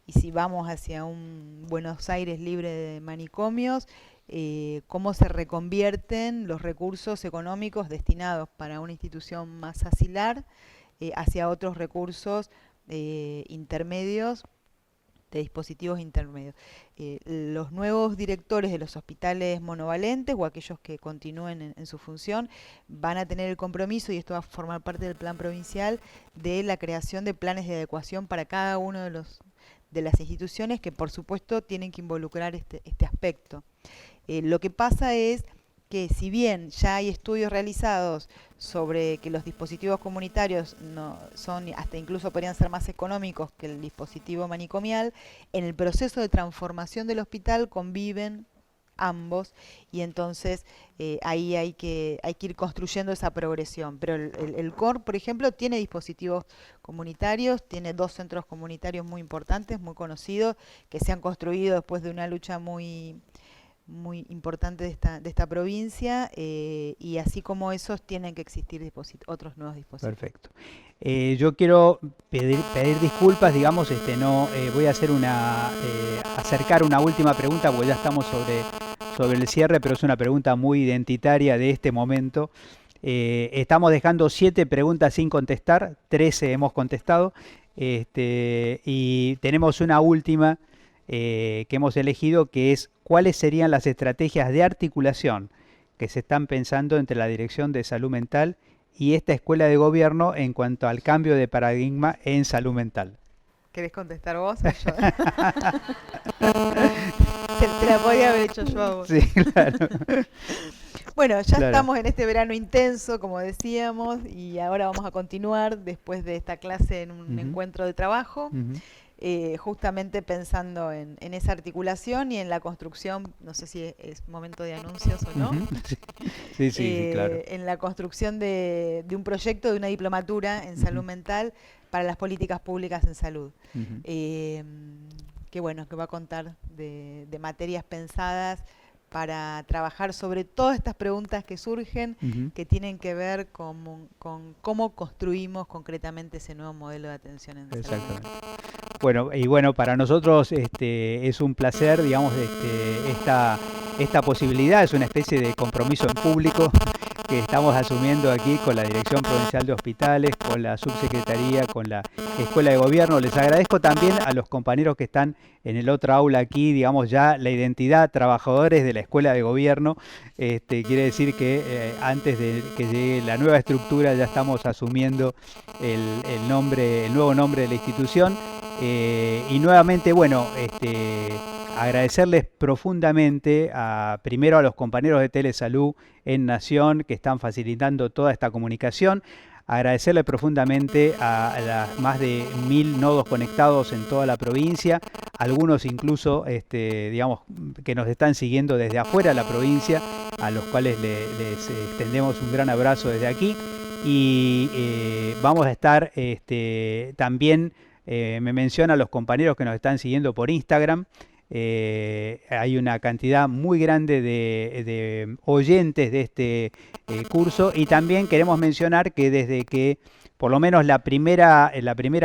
y si vamos hacia un Buenos Aires libre de manicomios, cómo se reconvierten los recursos económicos destinados para una institución más asilar hacia otros recursos intermedios de dispositivos intermedios. Los nuevos directores de los hospitales monovalentes o aquellos que continúen en su función van a tener el compromiso, y esto va a formar parte del plan provincial, de la creación de planes de adecuación para cada uno de las instituciones, que por supuesto tienen que involucrar este aspecto. Lo que pasa es que si bien ya hay estudios realizados sobre que los dispositivos comunitarios hasta incluso podrían ser más económicos que el dispositivo manicomial, en el proceso de transformación del hospital conviven ambos, y entonces ahí hay que ir construyendo esa progresión. Pero el COR, por ejemplo, tiene dispositivos comunitarios, tiene 2 centros comunitarios muy importantes, muy conocidos, que se han construido después de una lucha muy importante de esta provincia, y así como esos tienen que existir otros nuevos dispositivos. Perfecto. Yo quiero pedir disculpas, digamos, voy a hacer acercar una última pregunta, porque ya estamos sobre el cierre, pero es una pregunta muy identitaria de este momento. Estamos dejando 7 preguntas sin contestar, 13 hemos contestado, y tenemos una última que hemos elegido, que es: ¿cuáles serían las estrategias de articulación que se están pensando entre la Dirección de Salud Mental y esta Escuela de Gobierno en cuanto al cambio de paradigma en salud mental? ¿Querés contestar vos o yo? Te la podía haber hecho yo a vos. Sí, claro. Bueno, ya estamos en este verano intenso, como decíamos, y ahora vamos a continuar después de esta clase en un encuentro de trabajo. Justamente pensando en esa articulación y en la construcción, no sé si es momento de anuncios o no, sí, claro. En la construcción de un proyecto de una diplomatura en salud mental para las políticas públicas en salud, que bueno, que va a contar de materias pensadas para trabajar sobre todas estas preguntas que surgen, que tienen que ver con cómo construimos concretamente ese nuevo modelo de atención en salud. Exactamente. Bueno, para nosotros es un placer, digamos, esta posibilidad, es una especie de compromiso en público que estamos asumiendo aquí con la Dirección Provincial de Hospitales, con la Subsecretaría, con la Escuela de Gobierno. Les agradezco también a los compañeros que están en el otro aula aquí, digamos, ya la identidad trabajadores de la Escuela de Gobierno. Quiere decir que antes de que llegue la nueva estructura ya estamos asumiendo el nuevo nombre de la institución. Y nuevamente, bueno, agradecerles profundamente primero a los compañeros de Telesalud en Nación, que están facilitando toda esta comunicación. Agradecerle profundamente a las más de 1000 nodos conectados en toda la provincia, algunos incluso, digamos, que nos están siguiendo desde afuera de la provincia, a los cuales les extendemos un gran abrazo desde aquí. Y vamos a estar también, me menciona a los compañeros que nos están siguiendo por Instagram. Hay una cantidad muy grande de oyentes de este curso, y también queremos mencionar que desde que por lo menos la primera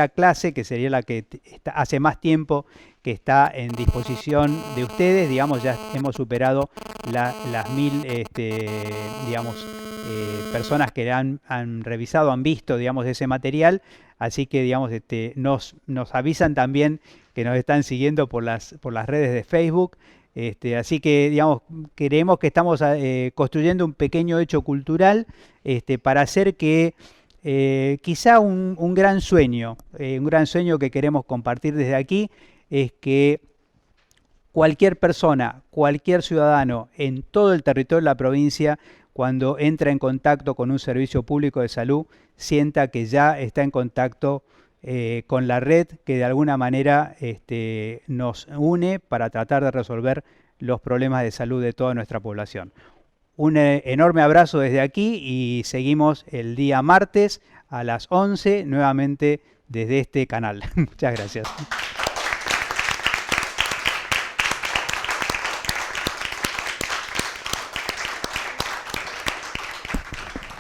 clase, que sería la que hace más tiempo que está en disposición de ustedes, digamos, ya hemos superado las 1000 digamos, personas que han revisado, han visto, digamos, ese material. Así que, digamos, nos avisan también que nos están siguiendo por las redes de Facebook. Así que, digamos, creemos que estamos construyendo un pequeño hecho cultural para hacer que quizá un gran sueño que queremos compartir desde aquí, es que cualquier persona, cualquier ciudadano en todo el territorio de la provincia, cuando entra en contacto con un servicio público de salud, sienta que ya está en contacto con la red que de alguna manera nos une para tratar de resolver los problemas de salud de toda nuestra población. Un enorme abrazo desde aquí, y seguimos el día martes a las 11 nuevamente desde este canal. Muchas gracias.